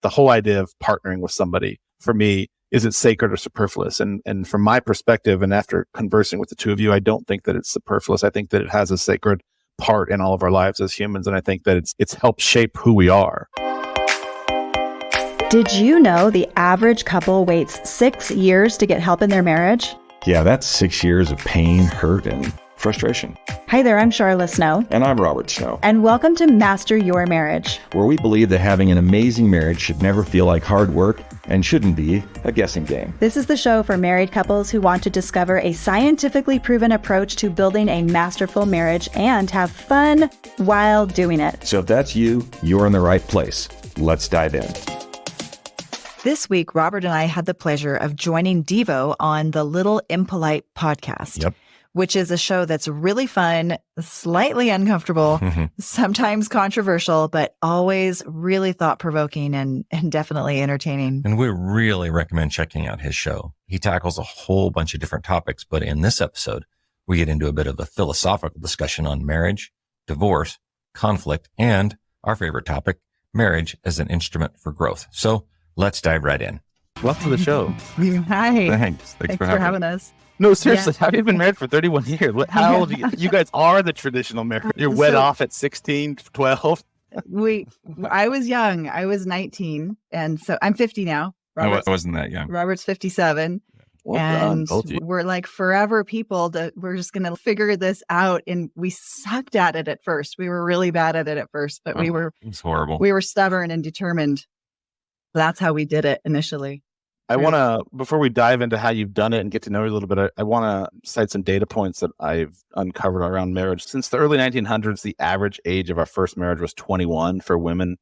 the whole idea of partnering with somebody, for me, is it sacred or superfluous? And from my perspective, and after conversing with the two of you, I don't think that it's superfluous. I think that it has a sacred part in all of our lives as humans. And I think that it's helped shape who we are. Did you know the average couple waits 6 years to get help in their marriage? Yeah, that's 6 years of pain, hurt, and frustration. Hi there, I'm Sharla Snow. And I'm Robert Snow. And welcome to Master Your Marriage, where we believe that having an amazing marriage should never feel like hard work and shouldn't be a guessing game. This is the show for married couples who want to discover a scientifically proven approach to building a masterful marriage and have fun while doing it. So if that's you, you're in the right place. Let's dive in. This week, Robert and I had the pleasure of joining Deevo on the Little Impolite podcast. Yep. Which is a show that's really fun, slightly uncomfortable, sometimes controversial, but always really thought-provoking and definitely entertaining. And we really recommend checking out his show. He tackles a whole bunch of different topics, but in this episode, we get into a bit of a philosophical discussion on marriage, divorce, conflict, and our favorite topic, marriage as an instrument for growth. So let's dive right in. Welcome to the show. Hi. Thanks for having us. No, seriously, how have you been married for 31 years? How old are you? You guys are the traditional marriage. You're wed off at 16, 12. I was young. I was 19. And so I'm 50 now. I wasn't that young. Robert's 57. Well and done, we're like forever people that we're just going to figure this out. And we sucked at it at first. We were really bad at it at first, but It was horrible. We were stubborn and determined. That's how we did it initially. I want to, before we dive into how you've done it and get to know you a little bit, I want to cite some data points that I've uncovered around marriage. Since the early 1900s, the average age of our first marriage was 21 for women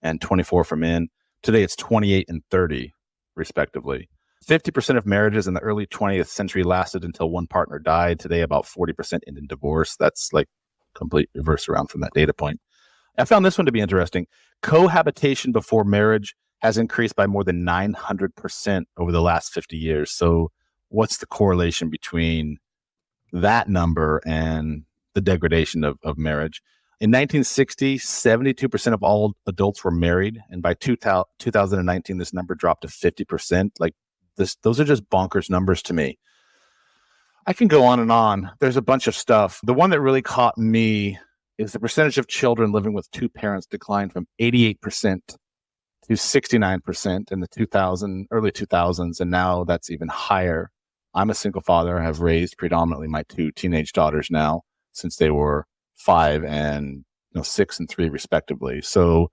and 24 for men. Today, it's 28 and 30, respectively. 50% of marriages in the early 20th century lasted until one partner died. Today, about 40% end in divorce. That's like complete reverse around from that data point. I found this one to be interesting. Cohabitation before marriage has increased by more than 900% over the last 50 years. So what's the correlation between that number and the degradation of marriage? In 1960, 72% of all adults were married. And by 2019, this number dropped to 50%. Those are just bonkers numbers to me. I can go on and on. There's a bunch of stuff. The one that really caught me is the percentage of children living with two parents declined from 88% to 69% in the early 2000s, and now that's even higher. I'm a single father. I have raised predominantly my two teenage daughters now since they were 5 and 6 and 3 respectively. So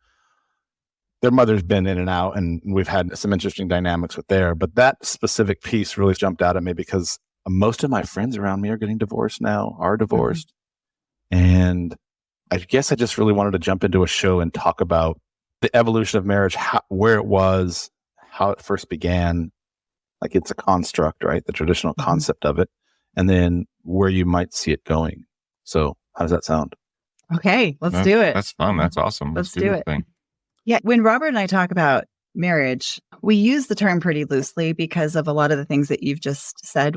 their mother's been in and out, and we've had some interesting dynamics with there. But that specific piece really jumped out at me because most of my friends around me are getting divorced now, are divorced. Mm-hmm. And I guess I just really wanted to jump into a show and talk about the evolution of marriage, where it was, how it first began, like it's a construct, right? The traditional concept of it, and then where you might see it going. So how does that sound? Okay, let's do it. That's fun. That's awesome. Let's do it. Yeah, when Robert and I talk about marriage, we use the term pretty loosely because of a lot of the things that you've just said.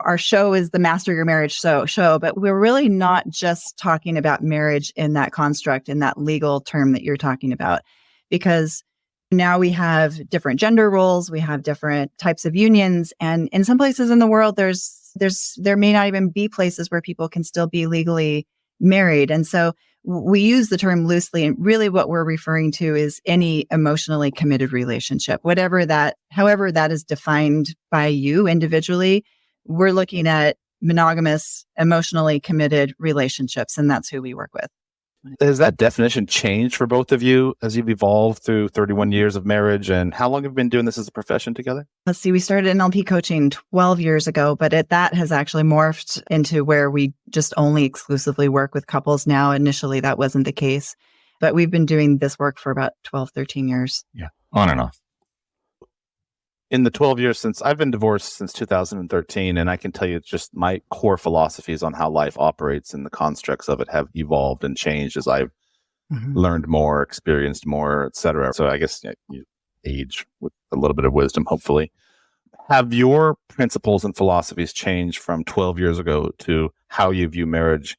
Our show is the Master Your Marriage show, but we're really not just talking about marriage in that construct, in that legal term that you're talking about. Because now we have different gender roles, we have different types of unions, and in some places in the world, there may not even be places where people can still be legally married. And so we use the term loosely, and really what we're referring to is any emotionally committed relationship, however that is defined by you individually. We're looking at monogamous, emotionally committed relationships, and that's who we work with. Has that definition changed for both of you as you've evolved through 31 years of marriage? And how long have you been doing this as a profession together? Let's see, we started NLP coaching 12 years ago, but that has actually morphed into where we just only exclusively work with couples now. Initially, that wasn't the case, but we've been doing this work for about 12, 13 years. Yeah, on and off. In the 12 years since I've been divorced since 2013, and I can tell you just my core philosophies on how life operates and the constructs of it have evolved and changed as I've learned more, experienced more, etc. So I guess you age with a little bit of wisdom, hopefully. Have your principles and philosophies changed from 12 years ago to how you view marriage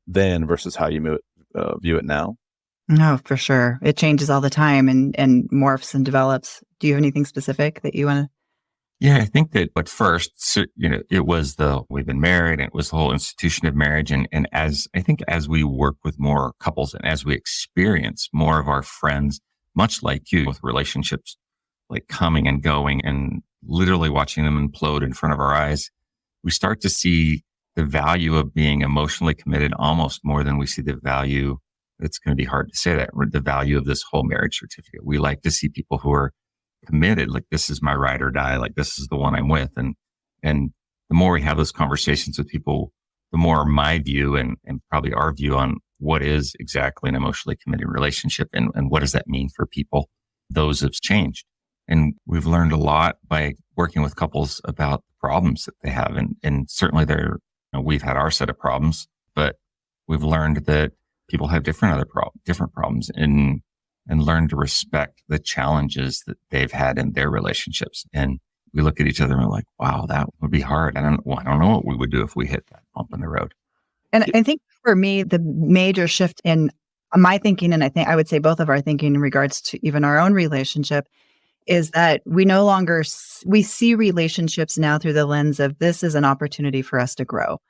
then versus how you view it now? No, for sure. It changes all the time and morphs and develops. Do you have anything specific that you want to? Yeah, I think that at first, it was we've been married and it was the whole institution of marriage. And as we work with more couples and as we experience more of our friends, much like you with relationships, like coming and going and literally watching them implode in front of our eyes, we start to see the value of being emotionally committed almost more than we see the value. It's going to be hard to say that, the value of this whole marriage certificate. We like to see people who are committed, like this is my ride or die, like this is the one I'm with. And the more we have those conversations with people, the more my view and probably our view on what is exactly an emotionally committed relationship and what does that mean for people, those have changed. And we've learned a lot by working with couples about the problems that they have. And certainly we've had our set of problems, but we've learned that people have different problems and learn to respect the challenges that they've had in their relationships. And we look at each other and we're like, wow, that would be hard. I don't know what we would do if we hit that bump in the road. And I think for me, the major shift in my thinking, and I would say both of our thinking in regards to even our own relationship, is that we no longer, we see relationships now through the lens of this is an opportunity for us to grow,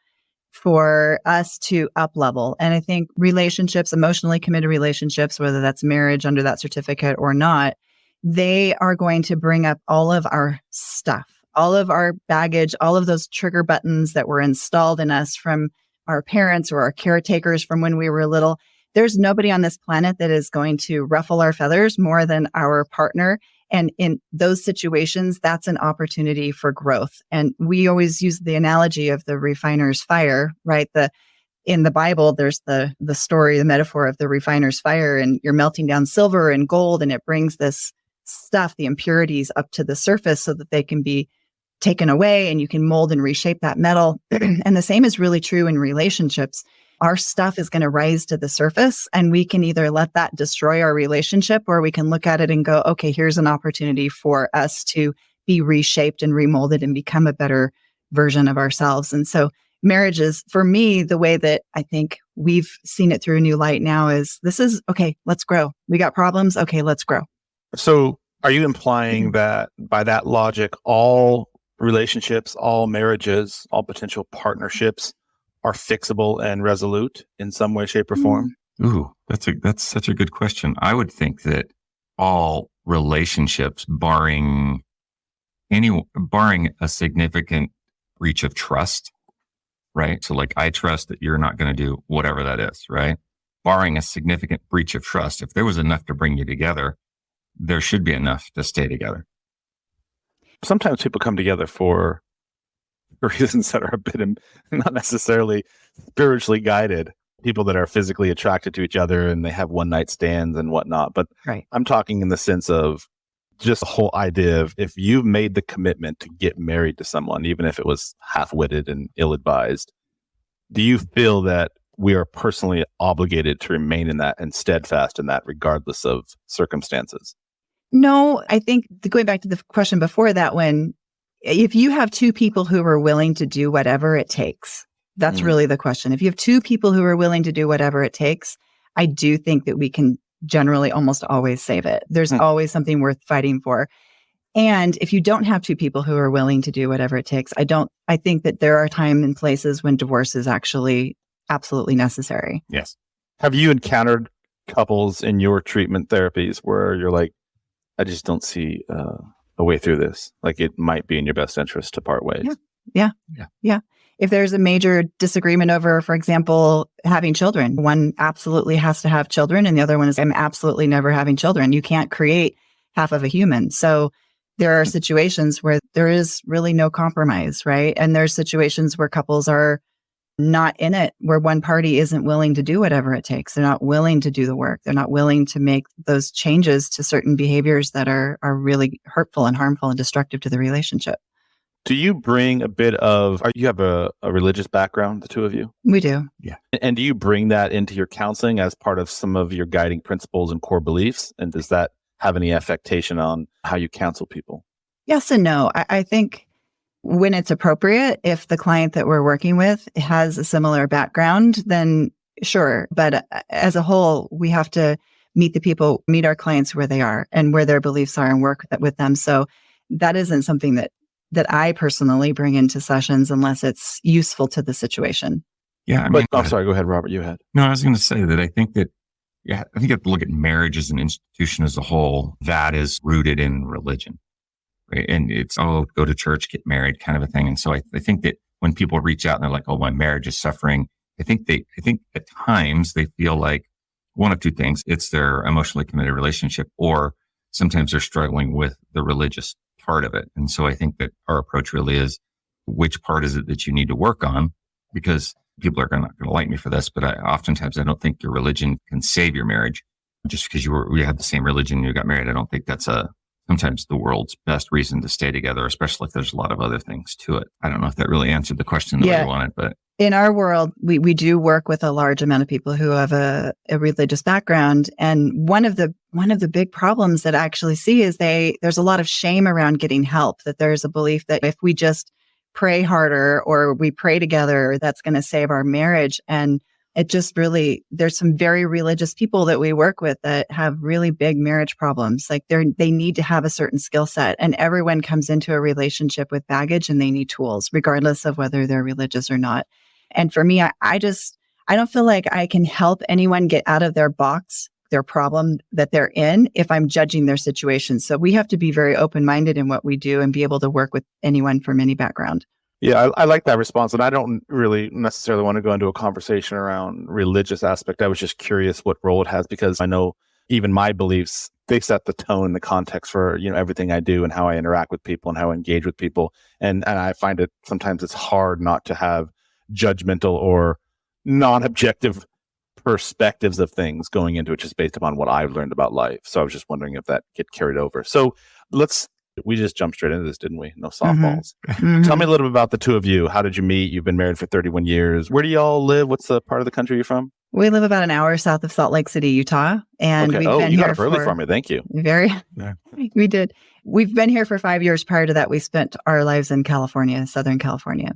for us to up level. And I think relationships, emotionally committed relationships, whether that's marriage under that certificate or not, they are going to bring up all of our stuff, all of our baggage, all of those trigger buttons that were installed in us from our parents or our caretakers from when we were little. There's nobody on this planet that is going to ruffle our feathers more than our partner. And in those situations, that's an opportunity for growth. And we always use the analogy of the refiner's fire, right? In the Bible, there's the story, the metaphor of the refiner's fire, and you're melting down silver and gold, and it brings this stuff, the impurities, up to the surface so that they can be taken away and you can mold and reshape that metal. And the same is really true in relationships. Our stuff is going to rise to the surface, and we can either let that destroy our relationship, or we can look at it and go, okay, here's an opportunity for us to be reshaped and remolded and become a better version of ourselves. And so marriage is, for me, the way that I think we've seen it through a new light now is this is, okay, let's grow. We got problems. Okay, let's grow. So are you implying that by that logic, all relationships, all marriages, all potential partnerships are fixable and resolute in some way, shape, or form? Ooh, that's such a good question. I would think that all relationships, barring a significant breach of trust, right? So like, I trust that you're not going to do whatever that is, right? Barring a significant breach of trust, if there was enough to bring you together, there should be enough to stay together. Sometimes people come together for reasons that are a bit not necessarily spiritually guided. People that are physically attracted to each other and they have one night stands and whatnot. But right. I'm talking in the sense of just the whole idea of, if you've made the commitment to get married to someone, even if it was half-witted and ill-advised, do you feel that we are personally obligated to remain in that and steadfast in that regardless of circumstances? No, I think going back to the question before that one, if you have two people who are willing to do whatever it takes, that's really the question. If you have two people who are willing to do whatever it takes, I do think that we can generally almost always save it. There's always something worth fighting for. And if you don't have two people who are willing to do whatever it takes, I think that there are times and places when divorce is actually absolutely necessary. Yes. Have you encountered couples in your treatment therapies where you're like, I just don't see a way through this? Like, it might be in your best interest to part ways. Yeah. If there's a major disagreement over, for example, having children, one absolutely has to have children and the other one is, I'm absolutely never having children. You can't create half of a human. So there are situations where there is really no compromise, right? And there's situations where couples are not in it, where one party isn't willing to do whatever it takes. They're not willing to do the work. They're not willing to make those changes to certain behaviors that are really hurtful and harmful and destructive to the relationship. Do you bring a bit of, you have a religious background, the two of you? We do. Yeah. And do you bring that into your counseling as part of some of your guiding principles and core beliefs? And does that have any affectation on how you counsel people? Yes and no. I think when it's appropriate, if the client that we're working with has a similar background, then Sure. But as a whole, we have to meet our clients where they are and where their beliefs are and work with them. So that isn't something that I personally bring into sessions unless it's useful to the situation. Yeah. I But mean, I'm sorry, go ahead, Robert. You had. no, I was going to say that I think that, yeah, I think you have to look at marriage as an institution as a whole that is rooted in religion, right? And it's, oh, go to church, get married kind of a thing. And so I think that when people reach out and they're like, oh, my marriage is suffering, I think at times they feel like one of two things. It's their emotionally committed relationship, or sometimes they're struggling with the religious part of it. And so I think that our approach really is, which part is it that you need to work on? Because people are not going to like me for this, but oftentimes I don't think your religion can save your marriage. Just because you had the same religion and you got married, I don't think that's sometimes the world's best reason to stay together, especially if there's a lot of other things to it. I don't know if that really answered the question the way you wanted, but in our world, we do work with a large amount of people who have a religious background. And one of the big problems that I actually see is there's a lot of shame around getting help, that there's a belief that if we just pray harder or we pray together, that's going to save our marriage. And it just really, there's some very religious people that we work with that have really big marriage problems. Like they need to have a certain skill set, and everyone comes into a relationship with baggage and they need tools, regardless of whether they're religious or not. And for me, I don't feel like I can help anyone get out of their box, their problem that they're in, if I'm judging their situation. So we have to be very open-minded in what we do and be able to work with anyone from any background. Yeah, I like that response. And I don't really necessarily want to go into a conversation around religious aspect. I was just curious what role it has, because I know even my beliefs, they set the tone, the context for, everything I do and how I interact with people and how I engage with people. And I find it sometimes it's hard not to have judgmental or non-objective perspectives of things going into it, just based upon what I've learned about life. So I was just wondering if that get carried over. So we just jumped straight into this, didn't we? No softballs. Mm-hmm. Tell me a little bit about the two of you. How did you meet? You've been married for 31 years. Where do y'all live? What's the part of the country you're from? We live about an hour south of Salt Lake City, Utah. And okay. we've been you here got up early for me. Thank you. We did. We've been here for 5 years. Prior to that, we spent our lives in California, Southern California.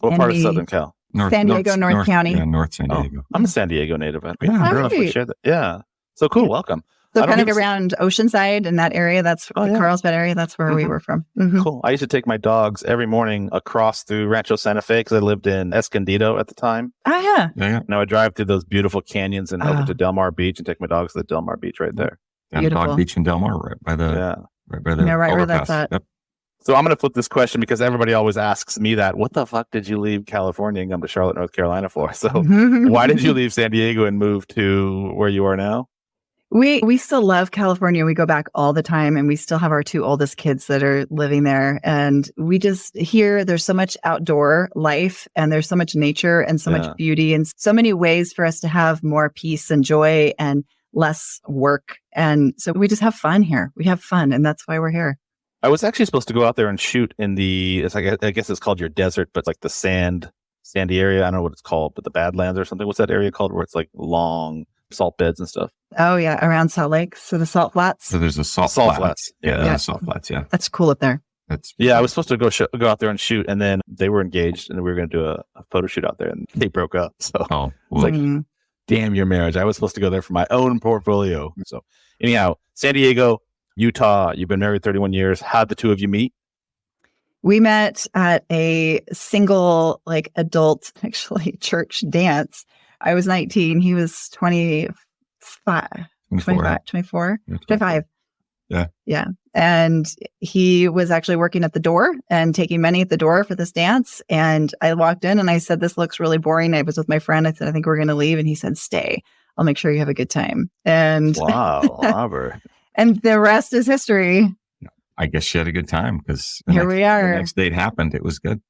What part of Southern Cal? San Diego, North County. Yeah, North San Diego. I'm a San Diego native. I Yeah, don't know if we shared that. Yeah. So cool. Welcome. So kind of around Oceanside and that area, that's the Carlsbad area. That's where we were from. Mm-hmm. Cool. I used to take my dogs every morning across through Rancho Santa Fe because I lived in Escondido at the time. Oh, yeah. Now I drive through those beautiful canyons and over to Del Mar Beach and take my dogs to the Del Mar Beach right there. Down Dog Beach in Del Mar, right by the right where that's at. Yep. So I'm going to flip this question because everybody always asks me that. What the fuck did you leave California and come to Charlotte, North Carolina for? So why did you leave San Diego and move to where you are now? We still love California. We go back all the time, and we still have our two oldest kids that are living there. And we just there's so much outdoor life, and there's so much nature and so much beauty and so many ways for us to have more peace and joy and less work. And so we just have fun here. We have fun, and that's why we're here. I was actually supposed to go out there and shoot in I guess it's called your desert, but it's like the sandy area. I don't know what it's called, but the Badlands or something. What's that area called where it's like long salt beds and stuff? Oh yeah, around Salt Lake. So the Salt Flats. So there's a salt flats. Yeah, salt flats. Yeah, that's cool up there. I was supposed to go out there and shoot, and then they were engaged, and we were going to do a photo shoot out there, and they broke up. So it's like, damn your marriage. I was supposed to go there for my own portfolio. So anyhow, San Diego, Utah. You've been married 31 years. How'd the two of you meet? We met at a single, adult, actually, church dance. I was 19. He was 25. Yeah. And he was actually working at the door and taking money at the door for this dance. And I walked in and I said, this looks really boring. I was with my friend. I said, I think we're going to leave. And he said, stay. I'll make sure you have a good time. And wow, Robert. And the rest is history. I guess she had a good time because here we are. The next date happened. It was good.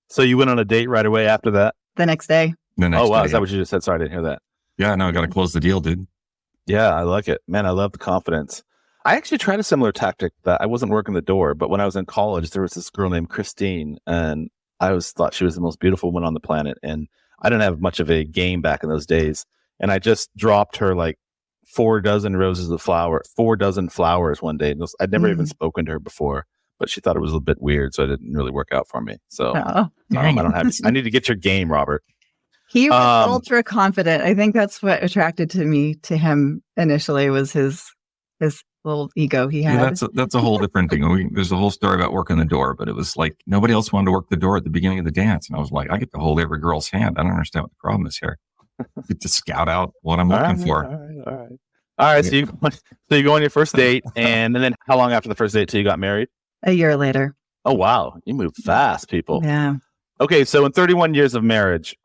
So you went on a date right away after that? The next day. Oh, wow. Is that what you just said? Sorry, I didn't hear that. Yeah, no, I got to close the deal, dude. Yeah, I like it. Man, I love the confidence. I actually tried a similar tactic that I wasn't working the door, but when I was in college, there was this girl named Christine, and I always thought she was the most beautiful woman on the planet. And I didn't have much of a game back in those days. And I just dropped her 4 dozen flowers one day. I'd never even spoken to her before, but she thought it was a little bit weird, so it didn't really work out for me. So I need to get your game, Robert. He was ultra confident. I think that's what attracted me to him initially was his little ego he had. Yeah, that's a whole different thing. There's a whole story about working the door, but it was like nobody else wanted to work the door at the beginning of the dance. And I was like, I get to hold every girl's hand. I don't understand what the problem is here. I get to scout out what I'm looking for. All right. So you go on your first date, and then how long after the first date till you got married? A year later. Oh, wow. You moved fast, people. Yeah. Okay. So in 31 years of marriage,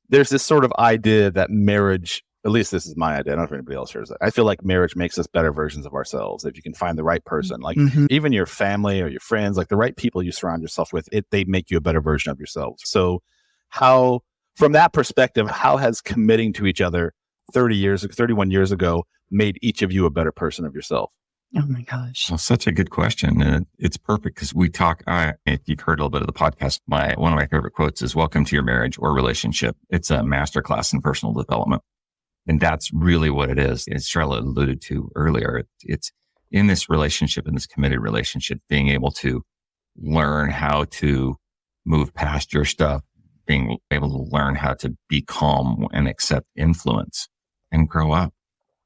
there's this sort of idea that marriage, at least this is my idea. I don't know if anybody else shares it. I feel like marriage makes us better versions of ourselves. If you can find the right person, like even your family or your friends, like the right people you surround yourself with, they make you a better version of yourselves. So from that perspective, how has committing to each other 31 years ago made each of you a better person of yourself? Oh my gosh. Well, such a good question. And it's perfect because we talk, if you've heard a little bit of the podcast, one of my favorite quotes is welcome to your marriage or relationship. It's a masterclass in personal development. And that's really what it is. As Sharla alluded to earlier, it's in this relationship, in this committed relationship, being able to learn how to move past your stuff, being able to learn how to be calm and accept influence and grow up,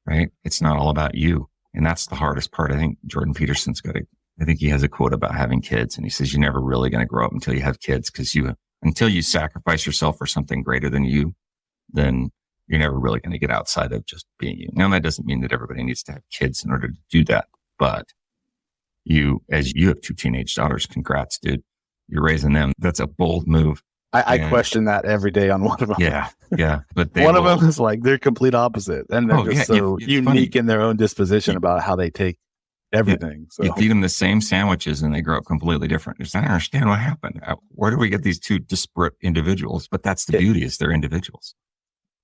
right? It's not all about you. And that's the hardest part. I think Jordan Peterson's I think he has a quote about having kids. And he says, you're never really going to grow up until you have kids because until you sacrifice yourself for something greater than you, then you're never really going to get outside of just being you. Now, that doesn't mean that everybody needs to have kids in order to do that. But as you have 2 teenage daughters, congrats, dude. You're raising them. That's a bold move. I question that every day on one of them. Yeah. But one of them is like they're complete opposite. And they're just so unique funny. In their own disposition about how they take everything. So you feed them the same sandwiches and they grow up completely different. I don't understand what happened. Where do we get these 2 disparate individuals? But that's the beauty is they're individuals.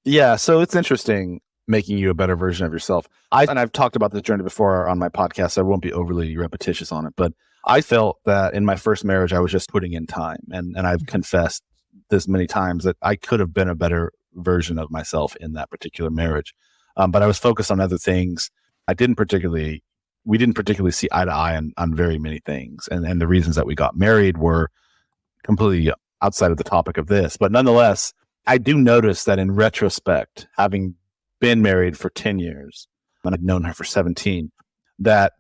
Yeah. So it's interesting making you a better version of yourself. I've talked about this journey before on my podcast. So I won't be overly repetitious on it, but I felt that in my first marriage, I was just putting in time and I've confessed this many times that I could have been a better version of myself in that particular marriage. But I was focused on other things. We didn't particularly see eye to eye on very many things. And the reasons that we got married were completely outside of the topic of this. But nonetheless, I do notice that in retrospect, having been married for 10 years, and I've known her for 17, that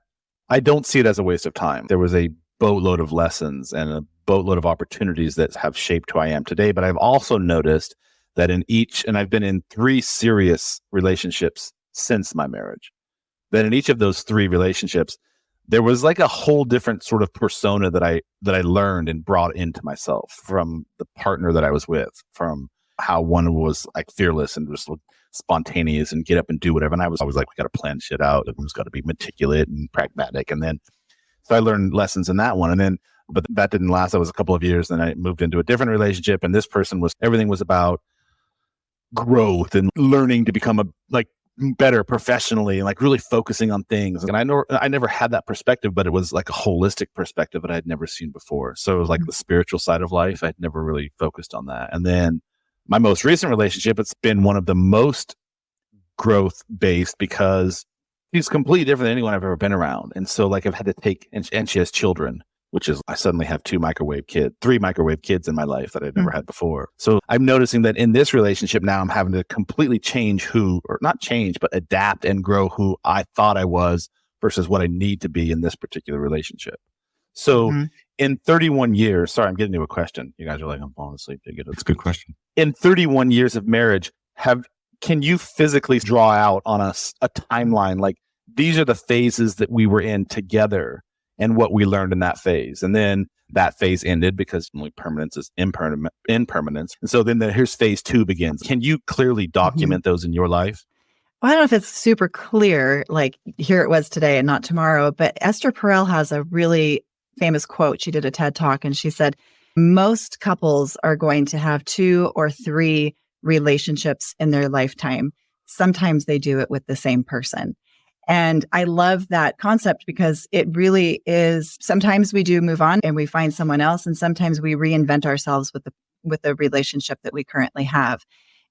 I don't see it as a waste of time. There was a boatload of lessons and a boatload of opportunities that have shaped who I am today. But I've also noticed that and I've been in 3 serious relationships since my marriage, that in each of those 3 relationships, there was like a whole different sort of persona that I learned and brought into myself from the partner that I was with, from how one was like fearless and just spontaneous and get up and do whatever. And I was always like, we got to plan shit out. Everyone's got to be meticulous and pragmatic. And then, so I learned lessons in that one. But that didn't last. That was a couple of years. Then I moved into a different relationship. And this person everything was about growth and learning to become better professionally and like really focusing on things. And I never had that perspective, but it was like a holistic perspective that I'd never seen before. So it was like the spiritual side of life. I'd never really focused on that. And then my most recent relationship, it's been one of the most growth based because he's completely different than anyone I've ever been around. And so like I've had to take, and she has children, which is I suddenly have 3 microwave kids in my life that I'd never had before. So I'm noticing that in this relationship now I'm having to completely but adapt and grow who I thought I was versus what I need to be in this particular relationship. So in 31 years, sorry, I'm getting to a question. You guys are like, I'm falling asleep. It's a good question. In 31 years of marriage, can you physically draw out on a timeline? Like these are the phases that we were in together and what we learned in that phase. And then that phase ended because only permanence is impermanence. And so then here's phase 2 begins. Can you clearly document those in your life? Well, I don't know if it's super clear, like here it was today and not tomorrow, but Esther Perel has a really famous quote. She did a TED Talk and she said, most couples are going to have 2 or 3 relationships in their lifetime. Sometimes they do it with the same person. And I love that concept because it really is, sometimes we do move on and we find someone else, and sometimes we reinvent ourselves with the relationship that we currently have.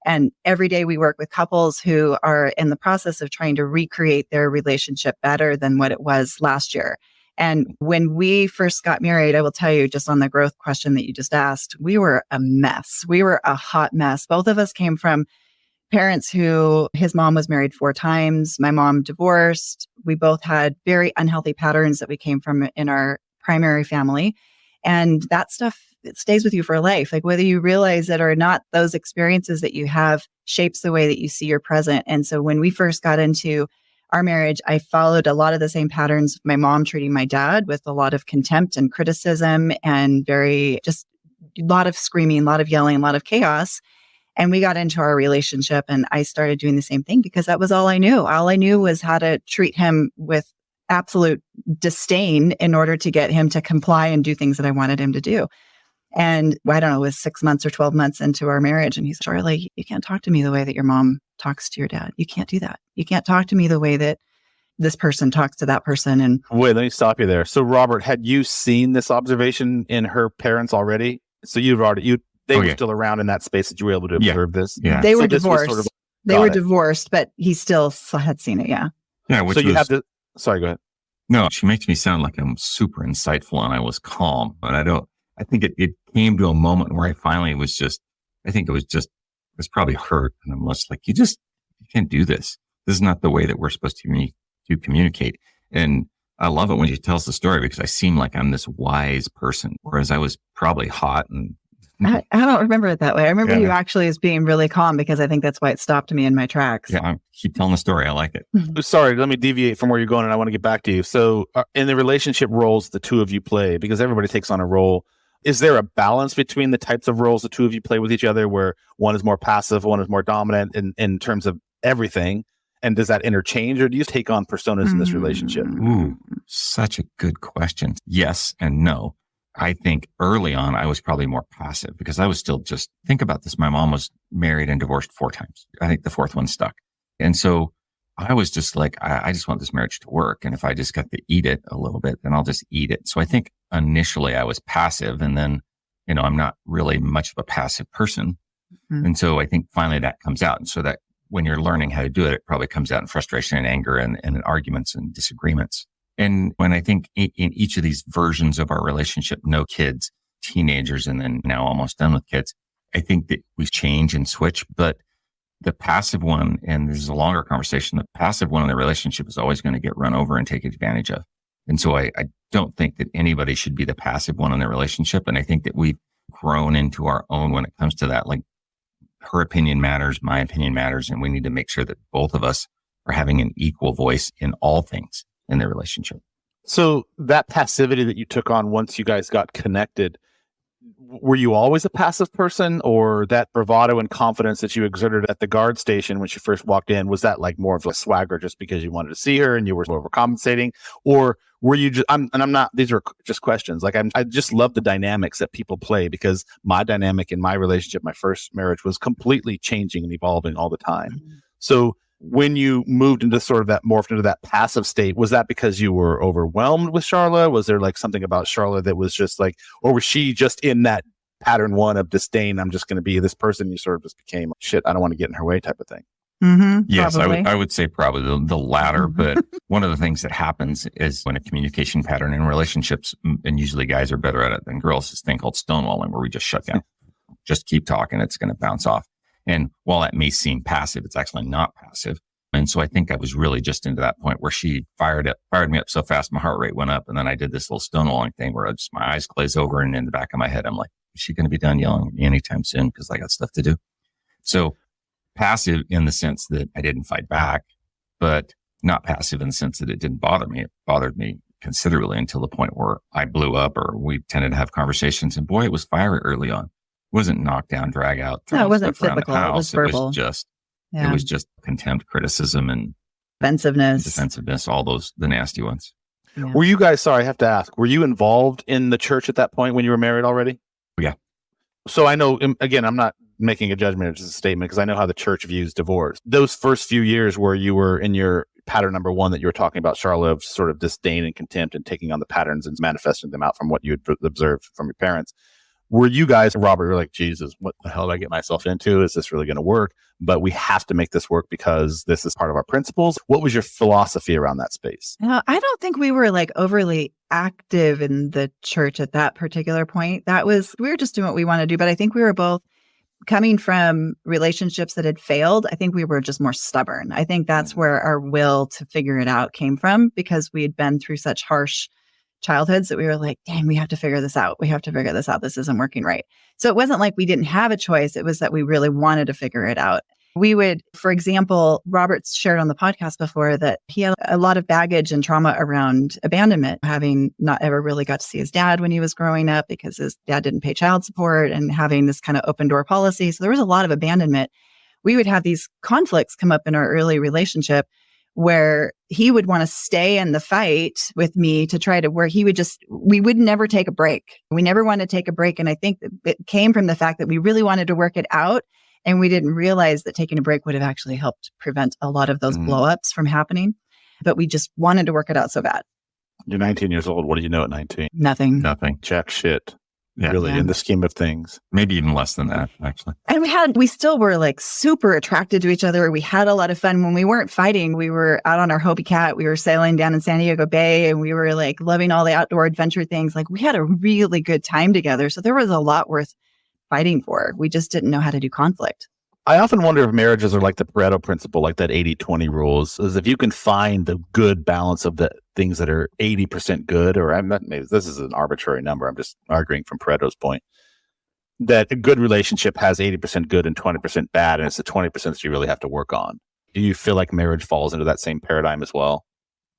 And every day we work with couples who are in the process of trying to recreate their relationship better than what it was last year. And when we first got married, I will tell you, just on the growth question that you just asked, we were a mess. We were a hot mess. Both of us came from parents who his mom was married 4 times. My mom divorced. We both had very unhealthy patterns that we came from in our primary family. And that stuff, it stays with you for life. Like whether you realize it or not, those experiences that you have shapes the way that you see your present. And so when we first got into our marriage, I followed a lot of the same patterns. My mom treating my dad with a lot of contempt and criticism and just a lot of screaming, a lot of yelling, a lot of chaos. And we got into our relationship and I started doing the same thing because that was all I knew. All I knew was how to treat him with absolute disdain in order to get him to comply and do things that I wanted him to do. And I don't know, it was 6 months or 12 months into our marriage. And he's like, Sharla, you can't talk to me the way that your mom talks to your dad. You can't do that. You can't talk to me the way that this person talks to that person. And wait, let me stop you there. So Robert, had you seen this observation in her parents already? So they were still around in that space that you were able to observe this? Yeah. They were So this was divorced. sort of- They got were it. divorced, but he still had seen it. Yeah. Yeah. Which So you was, have to, sorry, go ahead. no, she makes me sound like I'm super insightful and I was calm, but I think it came to a moment where I finally was it was probably hurt. And I'm just like, you can't do this. This is not the way that we're supposed to communicate. And I love it when she tells the story because I seem like I'm this wise person, whereas I was probably hot and I don't remember it that way. I remember you actually as being really calm because I think that's why it stopped me in my tracks. yeah, I keep telling the story. I like it. Sorry, let me deviate from where you're going and I want to get back to you. So in the relationship roles the two of you play, because everybody takes on a role, is there a balance between the types of roles the two of you play with each other where one is more passive, one is more dominant in terms of everything? And does that interchange or do you take on personas in this relationship? Ooh, such a good question. Yes and no. I think early on, I was probably more passive because I was still think about this. My mom was married and divorced 4 times. I think the 4th one stuck. And so I was just like, I just want this marriage to work. And if I just got to eat it a little bit, then I'll just eat it. So I think initially I was passive and then, I'm not really much of a passive person. Mm-hmm. And so I think finally that comes out. And so that when you're learning how to do it, it probably comes out in frustration and anger and in arguments and disagreements. And when I think in each of these versions of our relationship, no kids, teenagers, and then now almost done with kids, I think that we change and switch. But the passive one, and there's a longer conversation, the passive one in the relationship is always going to get run over and taken advantage of. And so I don't think that anybody should be the passive one in the relationship. And I think that we've grown into our own when it comes to that. Like her opinion matters, my opinion matters, and we need to make sure that both of us are having an equal voice in all things in their relationship. So that passivity that you took on once you guys got connected, were you always a passive person, or that bravado and confidence that you exerted at the guard station when she first walked in, was that like more of a swagger just because you wanted to see her and you were overcompensating? Or were you just, these are just questions. Like I just love the dynamics that people play, because my dynamic in my relationship, my first marriage, was completely changing and evolving all the time. Mm-hmm. So when you moved into sort of that, morphed into that passive state, was that because you were overwhelmed with Sharla? Was there like something about Sharla that was just like, or was she just in that pattern one of disdain? I'm just going to be this person. You sort of just became, shit, I don't want to get in her way type of thing. Mm-hmm, yes, I would say probably the latter. Mm-hmm. But one of the things that happens is when a communication pattern in relationships, and usually guys are better at it than girls, is this thing called stonewalling, where we just shut down, just keep talking. It's going to bounce off. And while that may seem passive, it's actually not passive. And so I think I was really just into that point where she fired me up so fast, my heart rate went up. And then I did this little stonewalling thing where my eyes glaze over, and in the back of my head, I'm like, is she going to be done yelling at me anytime soon? Because I got stuff to do. So passive in the sense that I didn't fight back, but not passive in the sense that it didn't bother me. It bothered me considerably until the point where I blew up, or we tended to have conversations. And boy, it was fiery early on. It wasn't knock down, drag out. No, it wasn't physical. It was verbal. It was just contempt, criticism, and defensiveness, all those, the nasty ones. Yeah. Were you guys, sorry, I have to ask, were you involved in the church at that point when you were married already? Yeah. So I know, again, I'm not making a judgment, it's just a statement, because I know how the church views divorce. Those first few years where you were in your pattern number one that you were talking about, Sharla, of sort of disdain and contempt and taking on the patterns and manifesting them out from what you had observed from your parents, Were you guys, Robert, you're like, Jesus, what the hell did I get myself into? Is this really going to work? But we have to make this work because this is part of our principles. What was your philosophy around that space? I don't think we were like overly active in the church at that particular point. We were just doing what we want to do. But I think we were both coming from relationships that had failed. I think we were just more stubborn. I think that's where our will to figure it out came from, because we had been through such harsh childhoods that we were like, dang, we have to figure this out. We have to figure this out. This isn't working right. So it wasn't like we didn't have a choice. It was that we really wanted to figure it out. We would, for example, Robert's shared on the podcast before that he had a lot of baggage and trauma around abandonment, having not ever really got to see his dad when he was growing up because his dad didn't pay child support, and having this kind of open door policy. So there was a lot of abandonment. We would have these conflicts come up in our early relationship where he would want to stay in the fight with me to try to where we would never take a break. We never wanted to take a break. And I think that it came from the fact that we really wanted to work it out. And we didn't realize that taking a break would have actually helped prevent a lot of those blow-ups from happening. But we just wanted to work it out so bad. You're 19 years old. What do you know at 19? Nothing. Jack shit. Yeah. Really, in the scheme of things. Maybe even less than that, actually. And we still were like super attracted to each other. We had a lot of fun. When we weren't fighting, we were out on our Hobie Cat. We were sailing down in San Diego Bay, and we were like loving all the outdoor adventure things. Like we had a really good time together. So there was a lot worth fighting for. We just didn't know how to do conflict. I often wonder if marriages are like the Pareto principle, like that 80-20 rules, is if you can find the good balance of the things that are 80% good, or maybe this is an arbitrary number. I'm just arguing from Pareto's point, that a good relationship has 80% good and 20% bad, and it's the 20% that you really have to work on. Do you feel like marriage falls into that same paradigm as well?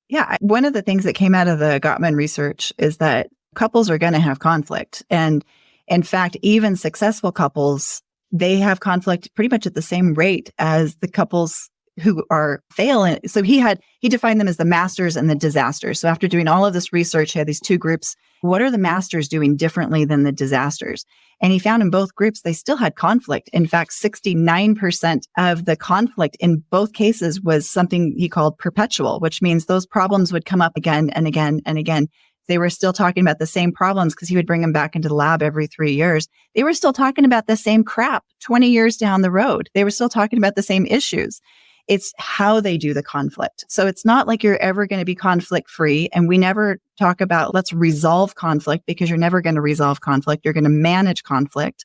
Yeah. One of the things that came out of the Gottman research is that couples are going to have conflict. And in fact, even successful couples, they have conflict pretty much at the same rate as the couples who are failing. So he defined them as the masters and the disasters. So after doing all of this research, he had these two groups. What are the masters doing differently than the disasters? And he found in both groups, they still had conflict. In fact, 69% of the conflict in both cases was something he called perpetual, which means those problems would come up again and again and again. They were still talking about the same problems because he would bring them back into the lab every 3 years. They were still talking about the same crap 20 years down the road. They were still talking about the same issues. It's how they do the conflict. So it's not like you're ever going to be conflict free. And we never talk about let's resolve conflict, because you're never going to resolve conflict. You're going to manage conflict.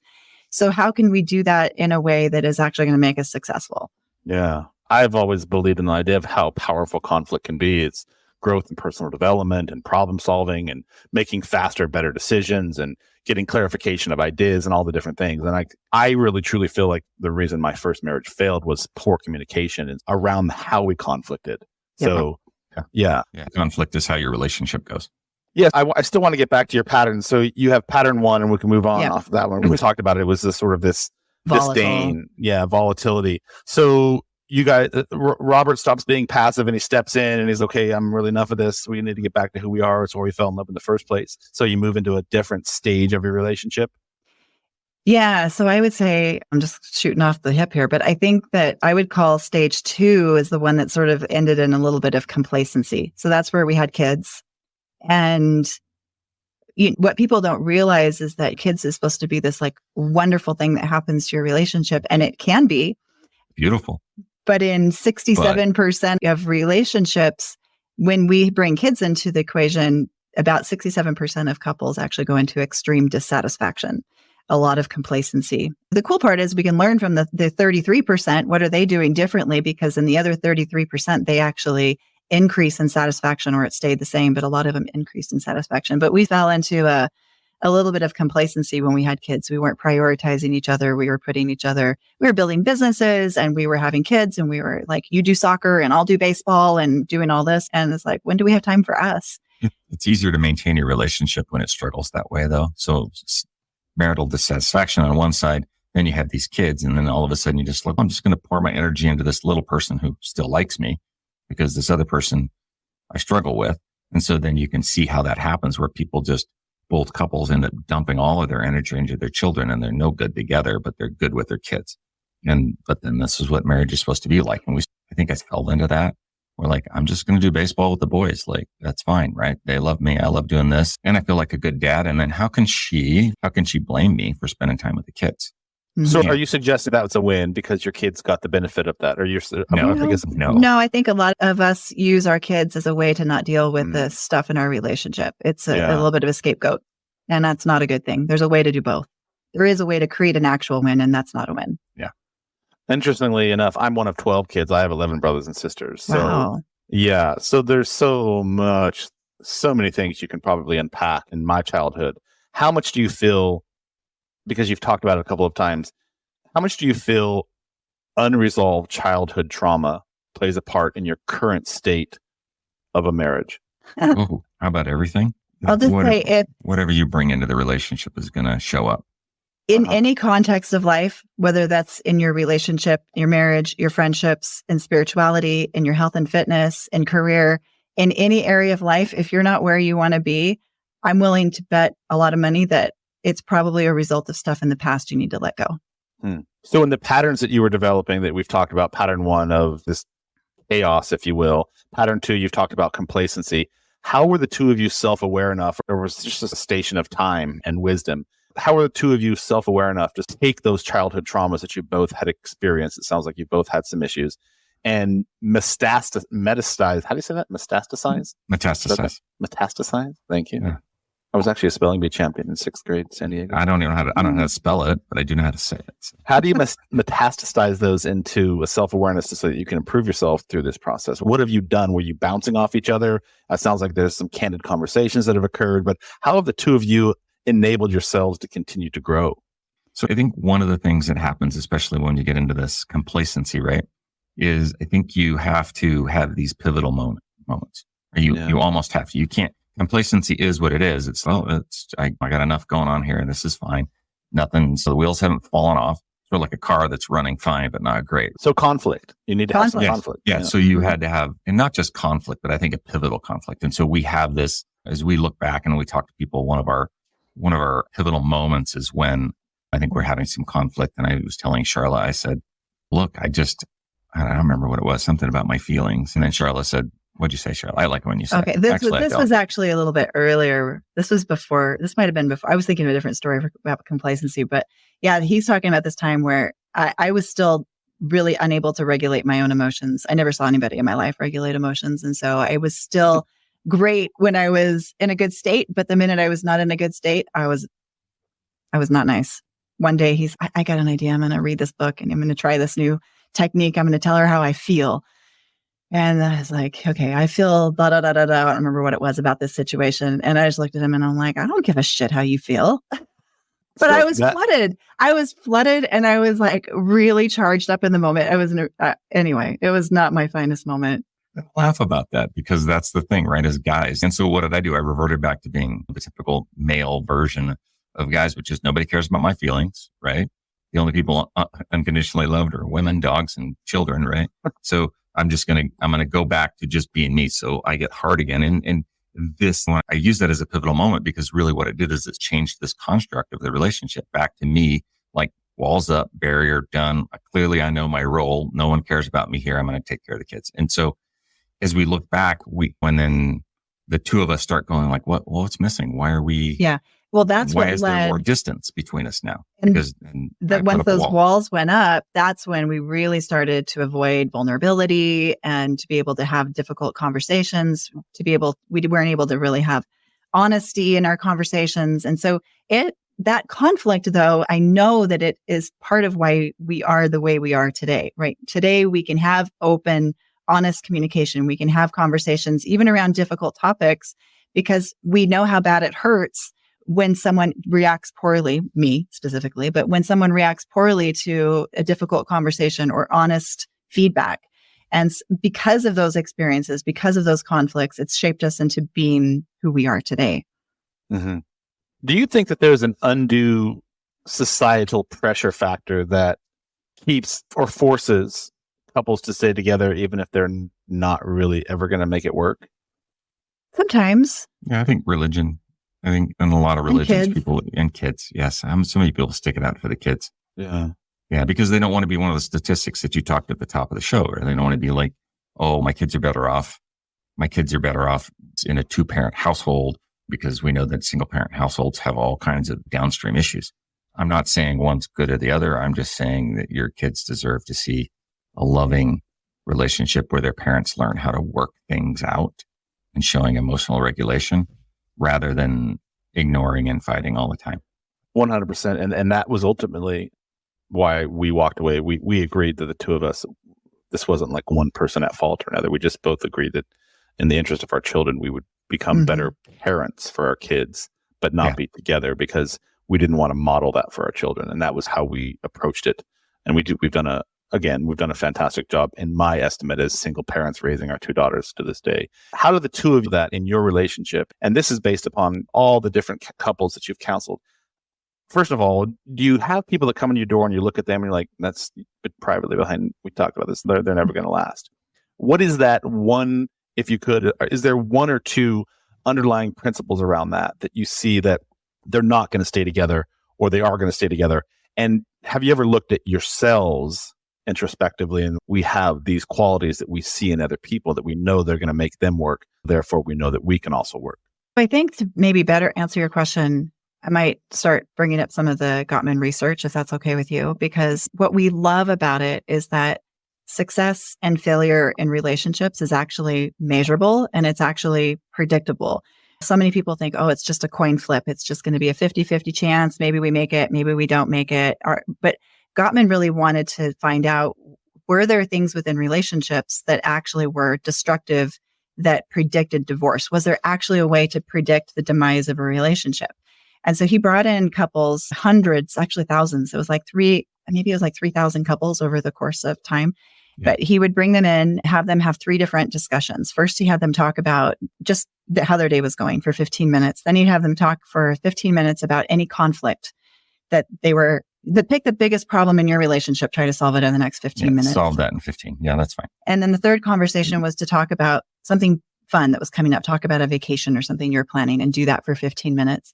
So how can we do that in a way that is actually going to make us successful? Yeah. I've always believed in the idea of how powerful conflict can be. It's growth and personal development and problem solving and making faster, better decisions and getting clarification of ideas and all the different things. And I really truly feel like the reason my first marriage failed was poor communication around how we conflicted. So, yeah. Conflict is how your relationship goes. Yes, I still want to get back to your pattern. So you have pattern one, and we can move on off of that one. We talked about it. It was this sort of this disdain, volatility. So you guys, Robert stops being passive and he steps in and he's okay. I'm really enough of this. We need to get back to who we are. It's where we fell in love in the first place. So you move into a different stage of your relationship. Yeah. So I would say, I'm just shooting off the hip here, but I think that I would call stage 2 is the one that sort of ended in a little bit of complacency. So that's where we had kids. And what people don't realize is that kids is supposed to be this like wonderful thing that happens to your relationship. And it can be beautiful. But in 67% of relationships, when we bring kids into the equation, about 67% of couples actually go into extreme dissatisfaction, a lot of complacency. The cool part is we can learn from the 33%. What are they doing differently? Because in the other 33%, they actually increase in satisfaction, or it stayed the same, but a lot of them increased in satisfaction. But we fell into a little bit of complacency when we had kids. We weren't prioritizing each other. We were building businesses and we were having kids, and we were like, you do soccer and I'll do baseball and doing all this. And it's like, when do we have time for us? It's easier to maintain your relationship when it struggles that way, though. So marital dissatisfaction on one side, then you have these kids, and then all of a sudden you just look, I'm just going to pour my energy into this little person who still likes me because this other person I struggle with. And so then you can see how that happens, where both couples end up dumping all of their energy into their children, and they're no good together, but they're good with their kids. But then this is what marriage is supposed to be like. And I think I fell into that, We're like, I'm just going to do baseball with the boys. Like, that's fine, right? They love me. I love doing this. And I feel like a good dad. And then how can she blame me for spending time with the kids? So are you suggesting that was a win because your kids got the benefit of that? Or you're No, I think a lot of us use our kids as a way to not deal with the stuff in our relationship. It's a little bit of a scapegoat, and that's not a good thing. There's a way to do both. There is a way to create an actual win, and that's not a win. Yeah. Interestingly enough, I'm one of 12 kids. I have 11 brothers and sisters. So Wow. yeah. So there's so many things you can probably unpack in my childhood. How much do you feel, because you've talked about it a couple of times, how much do you feel unresolved childhood trauma plays a part in your current state of a marriage? Oh, how about everything? I'll just say whatever you bring into the relationship is going to show up. In any context of life, whether that's in your relationship, your marriage, your friendships, in spirituality, in your health and fitness, in career, in any area of life, if you're not where you want to be, I'm willing to bet a lot of money that it's probably a result of stuff in the past you need to let go. So in the patterns that you were developing that we've talked about, pattern 1 of this chaos, if you will, pattern 2, you've talked about complacency. How were the two of you self-aware enough, or was it just a station of time and wisdom? How were the two of you self-aware enough to take those childhood traumas that you both had experienced? It sounds like you both had some issues, and metastasize. How do you say that? Metastasize? Metastasize. Thank you. Yeah. I was actually a spelling bee champion in 6th grade, San Diego. I don't know how to spell it, but I do know how to say it. So. How do you metastasize those into a self-awareness so that you can improve yourself through this process? What have you done? Were you bouncing off each other? It sounds like there's some candid conversations that have occurred, but how have the two of you enabled yourselves to continue to grow? So I think one of the things that happens, especially when you get into this complacency, right, is I think you have to have these pivotal moments. You almost have to. You can't. Complacency is what it is. I got enough going on here and this is fine. Nothing. So the wheels haven't fallen off. Sort of like a car that's running fine, but not great. So conflict. You need to have some conflict. Yeah. So you had to have, and not just conflict, but I think a pivotal conflict. And so we have this, as we look back and we talk to people, one of our pivotal moments is when I think we're having some conflict. And I was telling Sharla, I said, look, I don't remember what it was, something about my feelings. And then Sharla said, what'd you say, Sharla? I like it when you say okay, this was actually a little bit this might have been before. I was thinking of a different story about complacency, but yeah, he's talking about this time where I was still really unable to regulate my own emotions. I never saw anybody in my life regulate emotions. And so I was still great when I was in a good state, but the minute I was not in a good state, I was not nice. One day I got an idea. I'm going to read this book and I'm going to try this new technique. I'm going to tell her how I feel. And I was like, okay, I feel blah, blah, blah, blah, blah. I don't remember what it was about this situation. And I just looked at him and I'm like, I don't give a shit how you feel. But I was flooded. I was flooded and I was like really charged up in the moment. I was, anyway, it was not my finest moment. I laugh about that because that's the thing, right? As guys. And so what did I do? I reverted back to being the typical male version of guys, which is nobody cares about my feelings, right? The only people unconditionally loved are women, dogs, and children, right? So I'm going to go back to just being me. So I get hard again. And this, I use that as a pivotal moment because really what it did is it's changed this construct of the relationship back to me, like walls up, barrier done. Clearly I know my role. No one cares about me here. I'm going to take care of the kids. And so as we look back, when then the two of us start going like, what's missing? Why are we? Yeah. Well, that's why is there more distance between us now? Because once those walls went up, that's when we really started to avoid vulnerability and to be able to have difficult conversations, we weren't able to really have honesty in our conversations. And so that conflict, though, I know that it is part of why we are the way we are today, right? Today, we can have open, honest communication. We can have conversations even around difficult topics because we know how bad it hurts when someone reacts poorly, me specifically, but when someone reacts poorly to a difficult conversation or honest feedback. And because of those experiences, because of those conflicts, it's shaped us into being who we are today. Mm-hmm. Do you think that there's an undue societal pressure factor that keeps or forces couples to stay together even if they're not really ever going to make it work? Sometimes. Yeah, I think religion. I think in a lot of religions, people and kids. Yes. So many people stick it out for the kids. Yeah. Yeah. Because they don't want to be one of the statistics that you talked at the top of the show, or they don't want to be like oh, my kids are better off. My kids are better off in a 2-parent household because we know that single parent households have all kinds of downstream issues. I'm not saying one's good or the other. I'm just saying that your kids deserve to see a loving relationship where their parents learn how to work things out and showing emotional regulation rather than ignoring and fighting all the time. 100%. And that was ultimately why we walked away. We agreed that the two of us, this wasn't like one person at fault or another. We just both agreed that in the interest of our children, we would become better parents for our kids, but not be together because we didn't want to model that for our children. And that was how we approached it. And we've done a fantastic job in my estimate as single parents raising our 2 daughters to this day. How do the two of you that in your relationship, and this is based upon all the different couples that you've counseled. First of all, do you have people that come in your door and you look at them and you're like, that's privately behind, we talked about this, they're never going to last. What is that one, if you could, is there one or two underlying principles around that you see that they're not going to stay together or they are going to stay together? And have you ever looked at yourselves introspectively and we have these qualities that we see in other people that we know they're going to make them work, therefore we know that we can also work? I think to maybe better answer your question, I might start bringing up some of the Gottman research, if that's okay with you, because what we love about it is that success and failure in relationships is actually measurable and it's actually predictable. So many people think, oh, it's just a coin flip. It's just going to be a 50-50 chance. Maybe we make it, maybe we don't make it. But Gottman really wanted to find out, were there things within relationships that actually were destructive that predicted divorce? Was there actually a way to predict the demise of a relationship? And so he brought in couples, hundreds, actually thousands. It was like 3,000 couples over the course of time. Yeah. But he would bring them in, have them have 3 different discussions. First, he had them talk about just how their day was going for 15 minutes. Then he'd have them talk for 15 minutes about any conflict that pick the biggest problem in your relationship, try to solve it in the next 15 minutes. Solve that in 15. Yeah, that's fine. And then the third conversation was to talk about something fun that was coming up, talk about a vacation or something you're planning and do that for 15 minutes.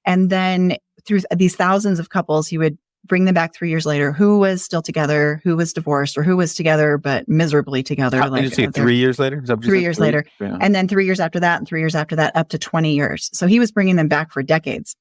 And then through these thousands of couples, he would bring them back 3 years later, who was still together, who was divorced, or who was together but miserably together. Did you say 3 years later? 3 years later. Yeah. And then 3 years after that, and 3 years after that, up to 20 years. So he was bringing them back for decades.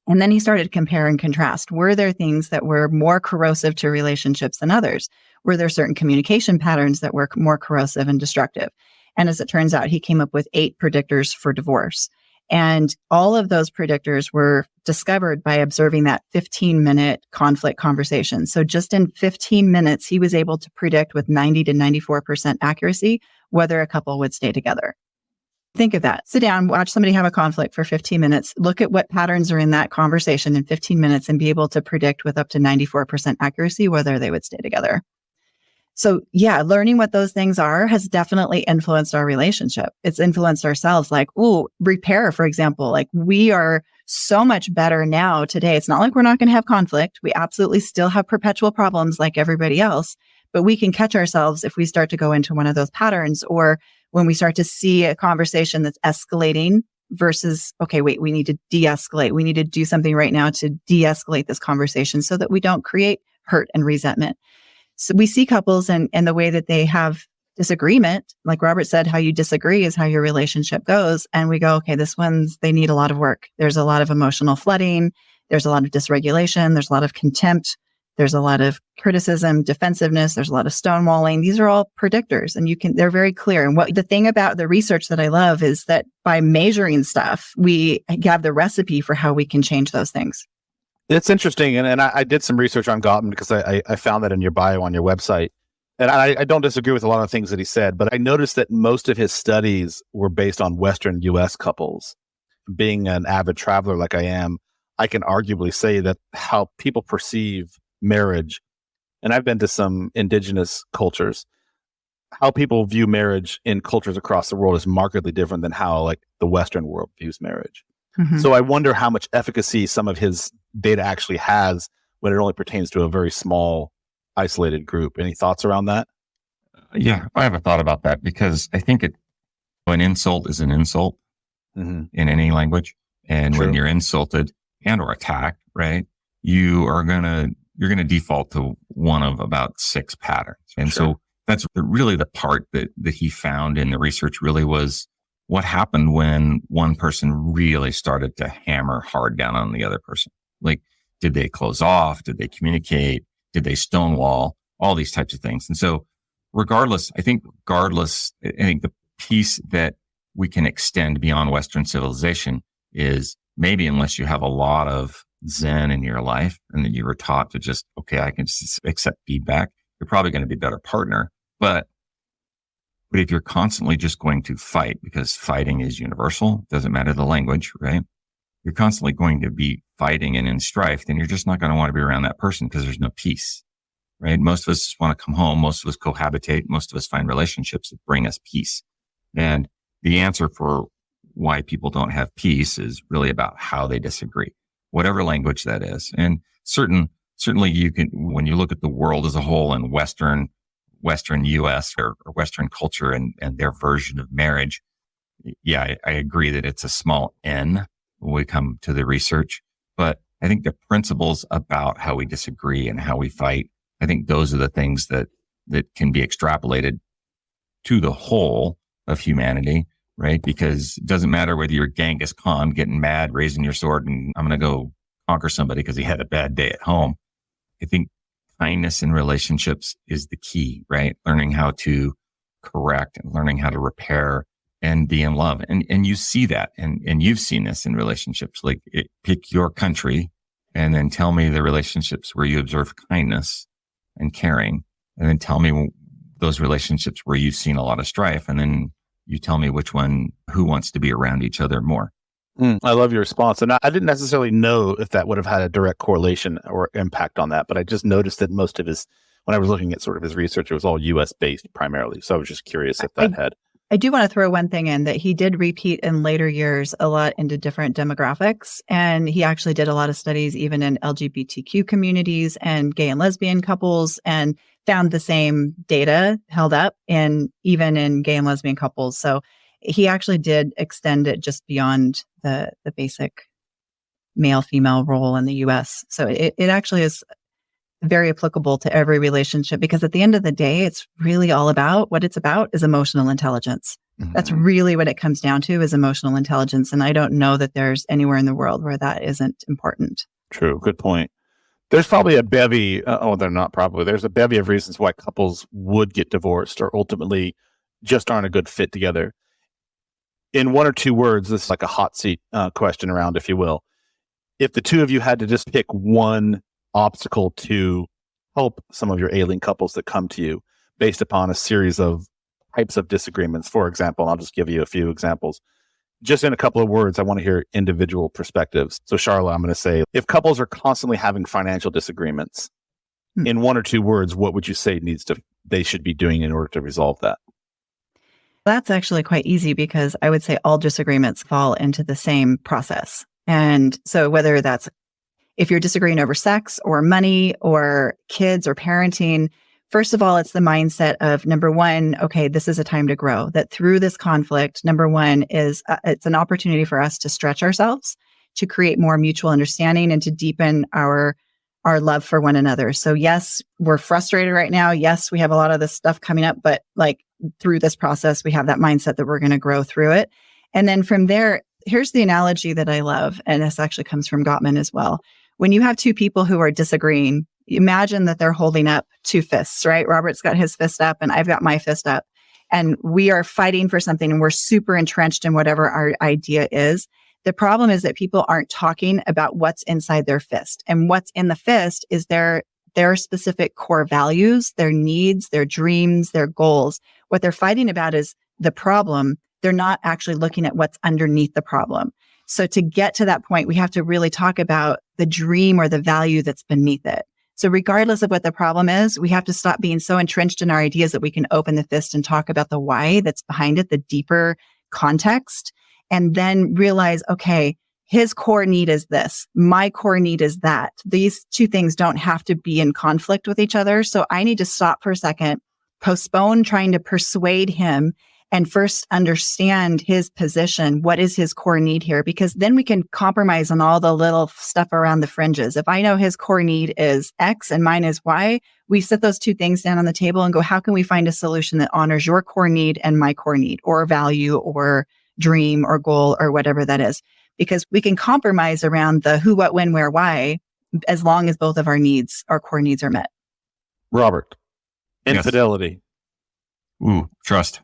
And then he started to compare and contrast. Were there things that were more corrosive to relationships than others? Were there certain communication patterns that were more corrosive and destructive? And as it turns out, he came up with 8 predictors for divorce. And all of those predictors were discovered by observing that 15-minute conflict conversation. So just in 15 minutes, he was able to predict with 90 to 94% accuracy whether a couple would stay together. Think of that. Sit down, watch somebody have a conflict for 15 minutes, look at what patterns are in that conversation in 15 minutes and be able to predict with up to 94% accuracy whether they would stay together. So yeah, learning what those things are has definitely influenced our relationship. It's influenced ourselves. Like, repair, for example, like we are so much better now today. It's not like we're not going to have conflict. We absolutely still have perpetual problems like everybody else, but we can catch ourselves if we start to go into one of those patterns or when we start to see a conversation that's escalating versus, okay, wait, we need to de-escalate. We need to do something right now to de-escalate this conversation so that we don't create hurt and resentment. So we see couples and the way that they have disagreement, like Robert said, how you disagree is how your relationship goes. And we go, okay, they need a lot of work. There's a lot of emotional flooding. There's a lot of dysregulation. There's a lot of contempt. There's a lot of criticism, defensiveness. There's a lot of stonewalling. These are all predictors and they're very clear. And the thing about the research that I love is that by measuring stuff, we have the recipe for how we can change those things. It's interesting. And I did some research on Gottman because I found that in your bio on your website. And I don't disagree with a lot of things that he said, but I noticed that most of his studies were based on Western U.S. couples. Being an avid traveler like I am, I can arguably say that how people perceive marriage, and I've been to some indigenous cultures, how people view marriage in cultures across the world is markedly different than how like the Western world views marriage. Mm-hmm. So I wonder how much efficacy some of his data actually has when it only pertains to a very small, isolated group. Any thoughts around that? Yeah, I have a thought about that because I think an insult is an insult in any language. And True. When you're insulted and or attacked, right, you're going to default to one of about 6 patterns. And Sure. So That's really the part that he found in the research really was what happened when one person really started to hammer hard down on the other person. Like, did they close off? Did they communicate? Did they stonewall? All these types of things. And so I think the piece that we can extend beyond Western civilization is maybe unless you have a lot of Zen in your life and that you were taught to just, okay, I can just accept feedback, you're probably going to be a better partner. But if you're constantly just going to fight, because fighting is universal, doesn't matter the language, right? You're constantly going to be fighting and in strife, then you're just not going to want to be around that person because there's no peace, right? Most of us just want to come home. Most of us cohabitate. Most of us find relationships that bring us peace. And the answer for why people don't have peace is really about how they disagree, whatever language that is. And certainly you can, when you look at the world as a whole and Western US or Western culture and their version of marriage, yeah, I agree that it's a small N when we come to the research. But I think the principles about how we disagree and how we fight, I think those are the things that can be extrapolated to the whole of humanity, right? Because it doesn't matter whether you're Genghis Khan getting mad, raising your sword, and I'm going to go conquer somebody because he had a bad day at home. I think kindness in relationships is the key, right? Learning how to correct and learning how to repair and be in love. And you see that and you've seen this in relationships. Like, pick your country and then tell me the relationships where you observe kindness and caring, and then tell me those relationships where you've seen a lot of strife, and then you tell me who wants to be around each other more. I love your response. And I didn't necessarily know if that would have had a direct correlation or impact on that, but I just noticed that most of when I was looking at sort of his research, it was all US based primarily. So I was just curious if that had. I do want to throw one thing in that he did repeat in later years a lot into different demographics. And he actually did a lot of studies even in LGBTQ communities and gay and lesbian couples, and found the same data held up even in gay and lesbian couples. So he actually did extend it just beyond the basic male-female role in the US. So it actually is very applicable to every relationship, because at the end of the day, it's really all about what it's about is emotional intelligence. Mm-hmm. That's really what it comes down to, is emotional intelligence. And I don't know that there's anywhere in the world where that isn't important. True. Good point. There's probably a bevy. There's a bevy of reasons why couples would get divorced or ultimately just aren't a good fit together. In one or two words, this is like a hot seat question around, if you will. If the two of you had to just pick one obstacle to help some of your alien couples that come to you based upon a series of types of disagreements, for example, I'll just give you a few examples. Just in a couple of words, I want to hear individual perspectives. So Sharla, I'm going to say, if couples are constantly having financial disagreements, in one or two words, what would you say they should be doing in order to resolve that? That's actually quite easy, because I would say all disagreements fall into the same process. And so whether that's if you're disagreeing over sex or money or kids or parenting, first of all, it's the mindset of, number one, okay, this is a time to grow. That through this conflict, number one is it's an opportunity for us to stretch ourselves, to create more mutual understanding, and to deepen our love for one another. So yes, we're frustrated right now. Yes, we have a lot of this stuff coming up, but like through this process, we have that mindset that we're going to grow through it. And then from there, here's the analogy that I love. And this actually comes from Gottman as well. When you have two people who are disagreeing, imagine that they're holding up two fists, right? Robert's got his fist up and I've got my fist up, and we are fighting for something and we're super entrenched in whatever our idea is. The problem is that people aren't talking about what's inside their fist, and what's in the fist is their specific core values, their needs, their dreams, their goals. What they're fighting about is the problem. They're not actually looking at what's underneath the problem. So to get to that point, we have to really talk about the dream or the value that's beneath it. So regardless of what the problem is, we have to stop being so entrenched in our ideas that we can open the fist and talk about the why that's behind it, the deeper context, and then realize, okay, his core need is this. My core need is that. These two things don't have to be in conflict with each other. So I need to stop for a second, postpone trying to persuade him, and first understand his position. What is his core need here? Because then we can compromise on all the little stuff around the fringes. If I know his core need is X and mine is Y, we set those two things down on the table and go, how can we find a solution that honors your core need and my core need, or value or dream or goal or whatever that is? Because we can compromise around the who, what, when, where, why, as long as both of our needs, our core needs, are met. Robert, Yes. infidelity. Ooh, trust.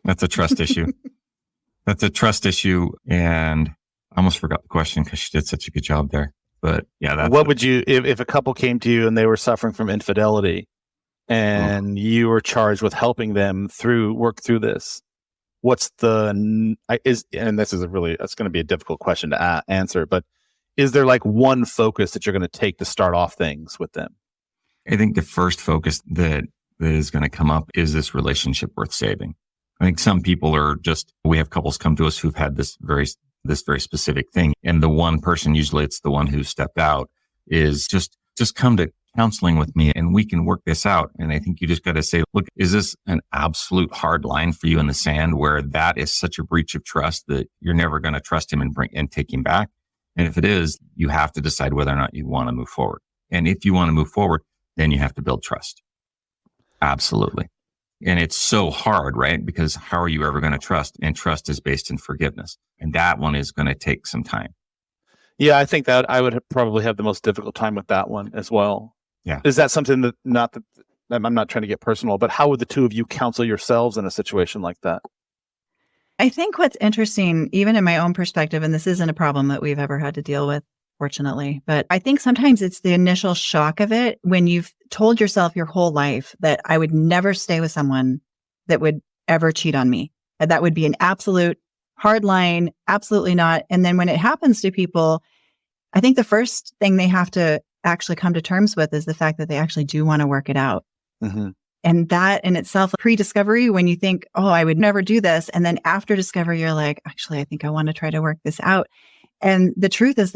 That's a trust issue. That's a trust issue. And I almost forgot the question because she did such a good job there. But yeah, that's What would you, if a couple came to you and they were suffering from infidelity and you were charged with helping them work through this, what's and this is that's going to be a difficult question to answer, but is there like one focus that you're going to take to start off things with them? I think the first focus that is going to come up is this relationship worth saving. I think some people we have couples come to us who've had this very specific thing. And the one person, usually it's the one who stepped out, is just come to counseling with me and we can work this out. And I think you just got to say, look, is this an absolute hard line for you in the sand where that is such a breach of trust that you're never going to trust him and take him back? And if it is, you have to decide whether or not you want to move forward. And if you want to move forward, then you have to build trust. Absolutely. And it's so hard, right? Because how are you ever going to trust? And trust is based in forgiveness. And that one is going to take some time. Yeah, I think that I would probably have the most difficult time with that one as well. Yeah. Is that something that, not that I'm not trying to get personal, but how would the two of you counsel yourselves in a situation like that? I think what's interesting, even in my own perspective, and this isn't a problem that we've ever had to deal with, fortunately, but I think sometimes it's the initial shock of it when you've told yourself your whole life that I would never stay with someone that would ever cheat on me. And that would be an absolute hard line, absolutely not. And then when it happens to people, I think the first thing they have to actually come to terms with is the fact that they actually do want to work it out. Mm-hmm. And that in itself, pre-discovery, when you think, oh, I would never do this. And then after discovery, you're like, actually, I think I want to try to work this out. And the truth is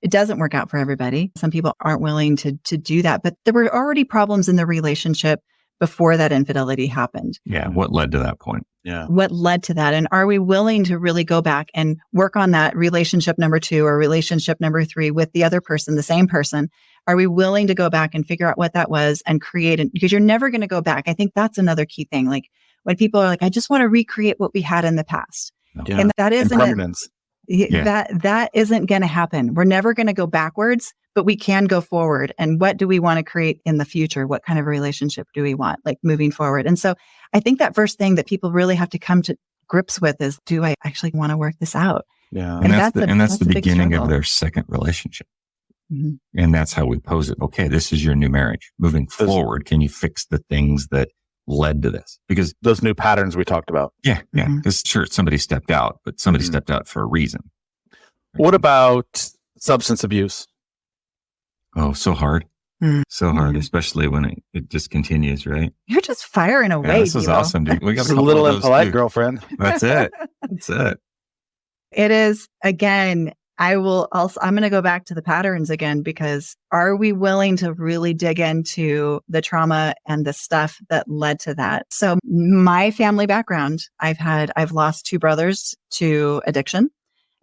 it doesn't work out for everybody. Some people aren't willing to do that, but there were already problems in the relationship before that infidelity happened. Yeah. What led to that point? Yeah. What led to that? And are we willing to really go back and work on that relationship number 2 or relationship number 3 with the other person, the same person? Are we willing to go back and figure out what that was and create it? Because you're never going to go back. I think that's another key thing. Like when people are like, I just want to recreate what we had in the past. Yeah. And that isn't Impermanence. that isn't going to happen. We're never going to go backwards, but we can go forward. And what do we want to create in the future? What kind of relationship do we want, like moving forward? And so I think that first thing that people really have to come to grips with is, do I actually want to work this out? Yeah. And that's the big beginning struggle. of their second relationship. Mhm. And that's how we pose it. Okay, this is your new marriage. Moving forward, can you fix the things that led to this? Because Those new patterns we talked about. yeah. Mhm. Because sure, somebody stepped out, but somebody Mhm. stepped out for a reason. What about substance abuse? Oh, so hard. Mm. So hard, Mhm. especially when it just continues, right? You're just firing away. Yeah, this is Deevo. awesome, dude. We got It's a a couple little of those impolite, too. girlfriend. That's it. That's it. It is, again, I'm going to go back to the patterns again, because are we willing to really dig into the trauma and the stuff that led to that? So my family background, I've lost 2 brothers to addiction.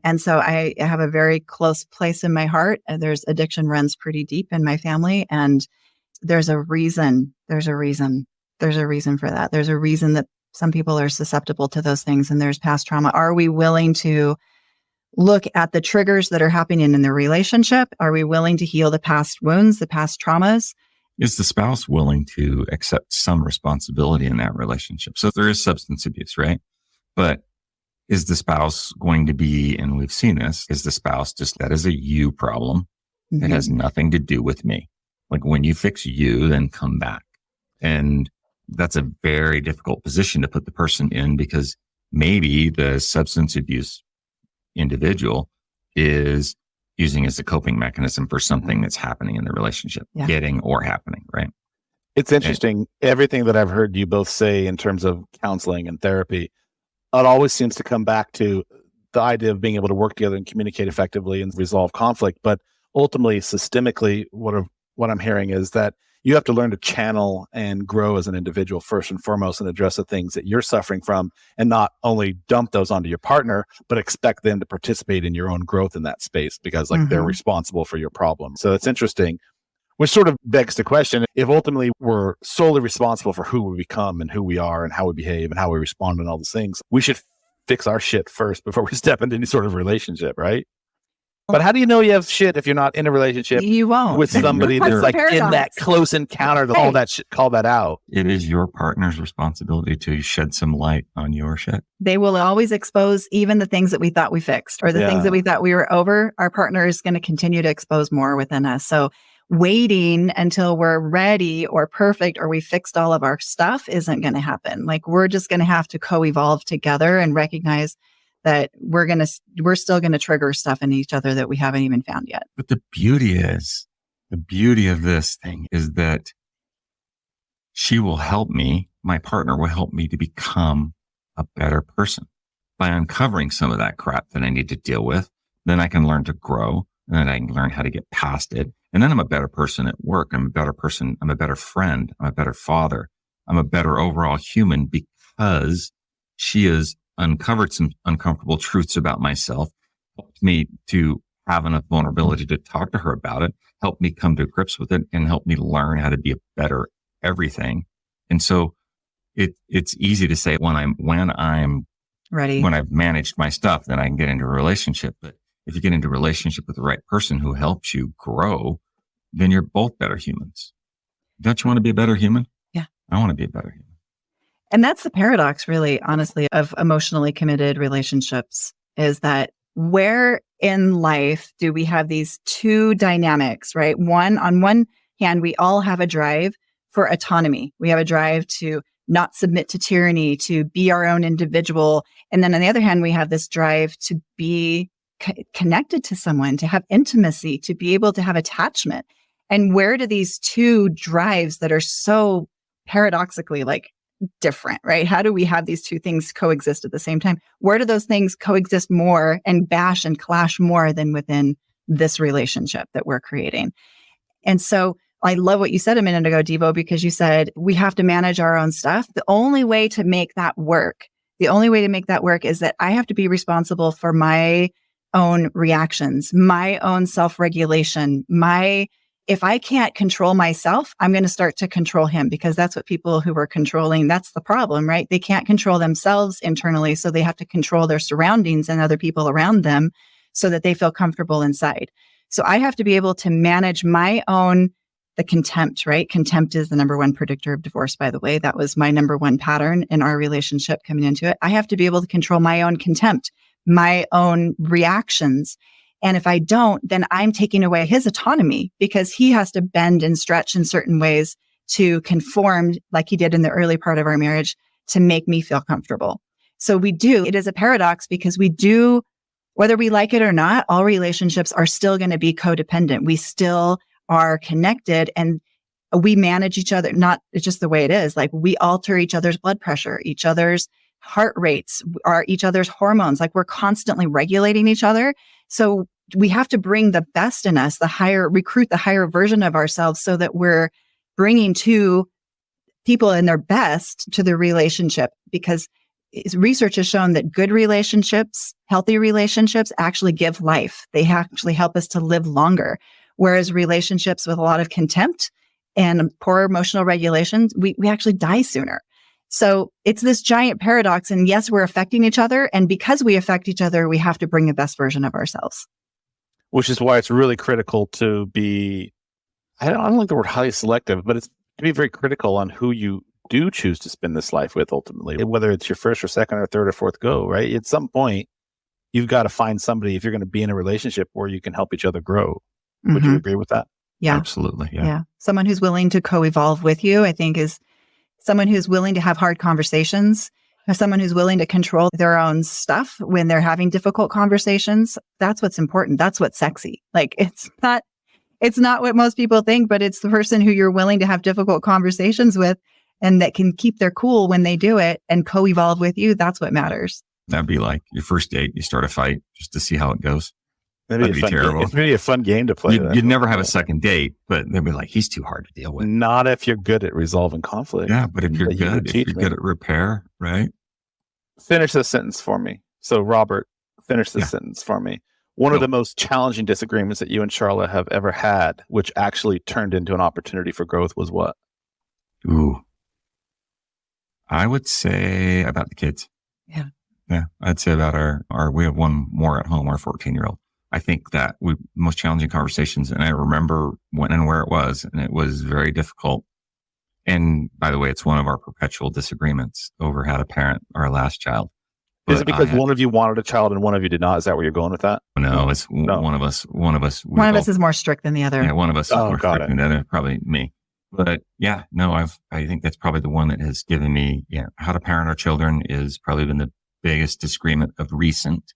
And so I have a very close place in my heart. And addiction runs pretty deep in my family. And there's a reason for that. There's a reason that some people are susceptible to those things. And there's past trauma. Are we willing to look at the triggers that are happening in the relationship? Are we willing to heal the past wounds, the past traumas? Is the spouse willing to accept some responsibility in that relationship? So there is substance abuse, right? But is the spouse going to be, and we've seen this, is the spouse just, that is a you problem. It has nothing to do with me. Like when you fix you, then come back. And that's a very difficult position to put the person in, because maybe the substance abuse individual is using as a coping mechanism for something that's happening in the relationship, getting or happening, right? It's interesting. Everything that I've heard you both say in terms of counseling and therapy, it always seems to come back to the idea of being able to work together and communicate effectively and resolve conflict. But ultimately, systemically, what I'm hearing is that you have to learn to channel and grow as an individual first and foremost and address the things that you're suffering from, and not only dump those onto your partner, but expect them to participate in your own growth in that space because they're responsible for your problem. So it's interesting, which sort of begs the question, if ultimately we're solely responsible for who we become and who we are and how we behave and how we respond and all those things, we should fix our shit first before we step into any sort of relationship, right? But how do you know you have shit if you're not in a relationship You won't. with somebody that's like in that close encounter, all that shit, call that out? It is your partner's responsibility to shed some light on your shit. They will always expose even the things that we thought we fixed or the things that we thought we were over. Our partner is going to continue to expose more within us. So waiting until we're ready or perfect or we fixed all of our stuff isn't going to happen. Like, we're just going to have to co-evolve together and recognize that we're still going to trigger stuff in each other that we haven't even found yet. But the beauty of this thing is that she will help me, my partner will help me to become a better person by uncovering some of that crap that I need to deal with. Then I can learn to grow, and then I can learn how to get past it. And then I'm a better person at work. I'm a better person. I'm a better friend. I'm a better father. I'm a better overall human because she has uncovered some uncomfortable truths about myself, helped me to have enough vulnerability to talk to her about it, helped me come to grips with it, and helped me learn how to be a better everything. And so it's easy to say when I'm ready, when I've managed my stuff, then I can get into a relationship. But if you get into a relationship with the right person who helps you grow, then you're both better humans. Don't you want to be a better human? Yeah. I want to be a better human. And that's the paradox, really, honestly, of emotionally committed relationships, is that where in life do we have these two dynamics, right? On one hand, we all have a drive for autonomy. We have a drive to not submit to tyranny, to be our own individual. And then on the other hand, we have this drive to be connected to someone, to have intimacy, to be able to have attachment. And where do these two drives that are so paradoxically different, right? How do we have these two things coexist at the same time? Where do those things coexist more and bash and clash more than within this relationship that we're creating? And so I love what you said a minute ago, Deevo, because you said we have to manage our own stuff. The only way to make that work is that I have to be responsible for my own reactions, my own self-regulation, if I can't control myself, I'm going to start to control him, because that's what people who are controlling, that's the problem, right? They can't control themselves internally. So they have to control their surroundings and other people around them so that they feel comfortable inside. So I have to be able to manage the contempt, right? Contempt is the number one predictor of divorce, by the way. That was my number one pattern in our relationship coming into it. I have to be able to control my own contempt, my own reactions. And if I don't, then I'm taking away his autonomy, because he has to bend and stretch in certain ways to conform, like he did in the early part of our marriage, to make me feel comfortable. So it is a paradox, because whether we like it or not, all relationships are still going to be codependent. We still are connected, and we manage each other. It's just the way it is. Like, we alter each other's blood pressure, each other's heart rates, each other's hormones. Like, we're constantly regulating each other. So we have to bring the best in us, recruit the higher version of ourselves, so that we're bringing two people in their best to the relationship. Because research has shown that good relationships, healthy relationships, actually give life. They actually help us to live longer. Whereas relationships with a lot of contempt and poor emotional regulation, we actually die sooner. So it's this giant paradox. And yes, we're affecting each other. And because we affect each other, we have to bring the best version of ourselves. Which is why it's really critical to be, I don't like the word highly selective, but it's to be very critical on who you do choose to spend this life with ultimately, whether it's your first or second or third or fourth go, right? At some point, you've got to find somebody, if you're going to be in a relationship, where you can help each other grow. Would you agree with that? Yeah. Absolutely. Yeah. Someone who's willing to co-evolve with you, I think, is someone who's willing to have hard conversations, someone who's willing to control their own stuff when they're having difficult conversations. That's what's important. That's what's sexy. Like, it's not what most people think, but it's the person who you're willing to have difficult conversations with and that can keep their cool when they do it and co-evolve with you. That's what matters. That'd be like your first date. You start a fight just to see how it goes. That'd be terrible. It'd be a fun game to play. You'd never have a second date, but they'd be like, he's too hard to deal with. Not if you're good at resolving conflict. Yeah, but if you're good, at repair, right? Finish this sentence for me. So, Robert, finish this sentence for me. One of the most challenging disagreements that you and Sharla have ever had, which actually turned into an opportunity for growth, was what? Ooh. I would say about the kids. Yeah. Yeah. I'd say about we have one more at home, our 14-year-old. I think that most challenging conversations, and I remember when and where it was, and it was very difficult. And by the way, it's one of our perpetual disagreements over how to parent our last child. Is it because one of you wanted a child and one of you did not? Is that where you're going with that? No, it's one of us. One of us is more strict than the other. Yeah, one of us is more strict than the other. Probably me. But yeah, no, I think that's probably the one that has given me, how to parent our children is probably been the biggest disagreement of recent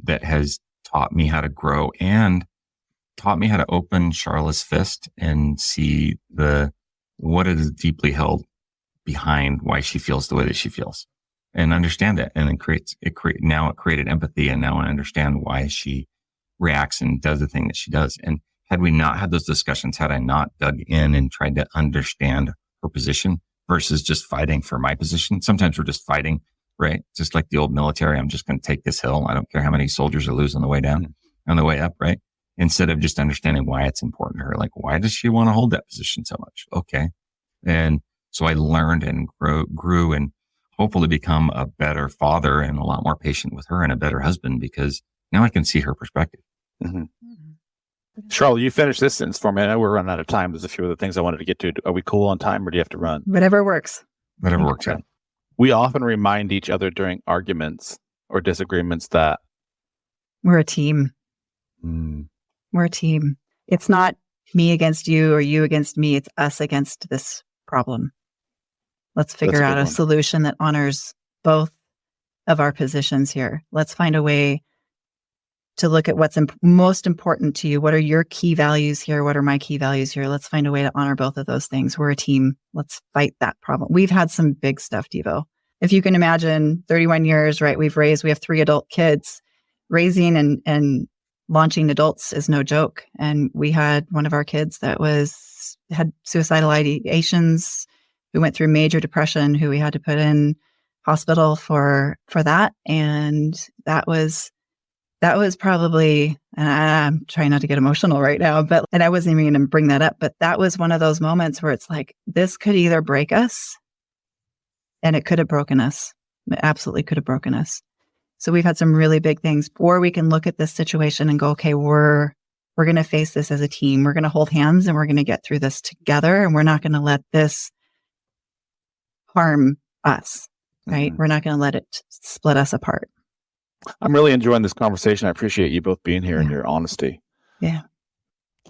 that has taught me how to grow and taught me how to open Sharla's fist and see what is deeply held behind why she feels the way that she feels and understand that. And it created empathy. And now I understand why she reacts and does the thing that she does. And had we not had those discussions, had I not dug in and tried to understand her position versus just fighting for my position, sometimes we're just fighting, right? Just like the old military. I'm just going to take this hill. I don't care how many soldiers I lose on the way down, on the way up, right? Instead of just understanding why it's important to her. Like, why does she want to hold that position so much? Okay. And so I learned and grew and hopefully become a better father and a lot more patient with her and a better husband because now I can see her perspective. Mm-hmm. Sharla, you finish this sentence for me. I know we're running out of time. There's a few other things I wanted to get to. Are we cool on time or do you have to run? Whatever works. Whatever works out. We often remind each other during arguments or disagreements that we're a team. We're a team. It's not me against you or you against me. It's us against this problem. Let's figure out a solution that honors both of our positions here. Let's find a way to look at what's most important to you. What are your key values here? What are my key values here? Let's find a way to honor both of those things. We're a team. Let's fight that problem. We've had some big stuff, Deevo. If you can imagine 31 years, right? We have 3 adult kids. Raising and launching adults is no joke. And we had one of our kids that had suicidal ideations, who went through major depression, who we had to put in hospital for that. And that was probably, and I'm trying not to get emotional right now, and I wasn't even going to bring that up, but that was one of those moments where it's like, this could either break us and it could have broken us. It absolutely could have broken us. So we've had some really big things, or we can look at this situation and go, okay, we're going to face this as a team. We're going to hold hands and we're going to get through this together. And we're not going to let this harm us, right? Mm-hmm. We're not going to let it split us apart. I'm really enjoying this conversation. I appreciate you both being here and your honesty. Yeah.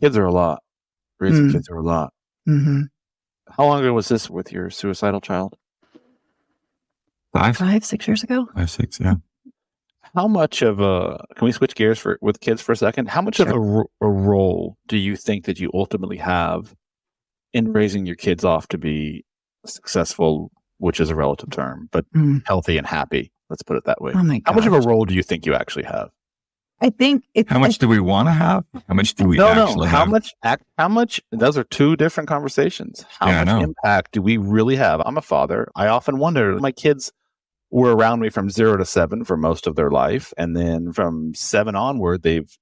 Kids are a lot. Raising kids are a lot. Mm-hmm. How long ago was this with your suicidal child? 6 years ago. 5, 6, yeah. How much of can we switch gears with kids for a second? How much of a role do you think that you ultimately have in raising your kids off to be successful, which is a relative term, but healthy and happy? Let's put it that way. Oh my God. How much of a role do you think you actually have? I think how much do we want to have? How much do we actually have? How much? Those are two different conversations. How much impact do we really have? I'm a father. I often wonder, my kids were around me from 0 to 7 for most of their life. And then from 7 onward, they've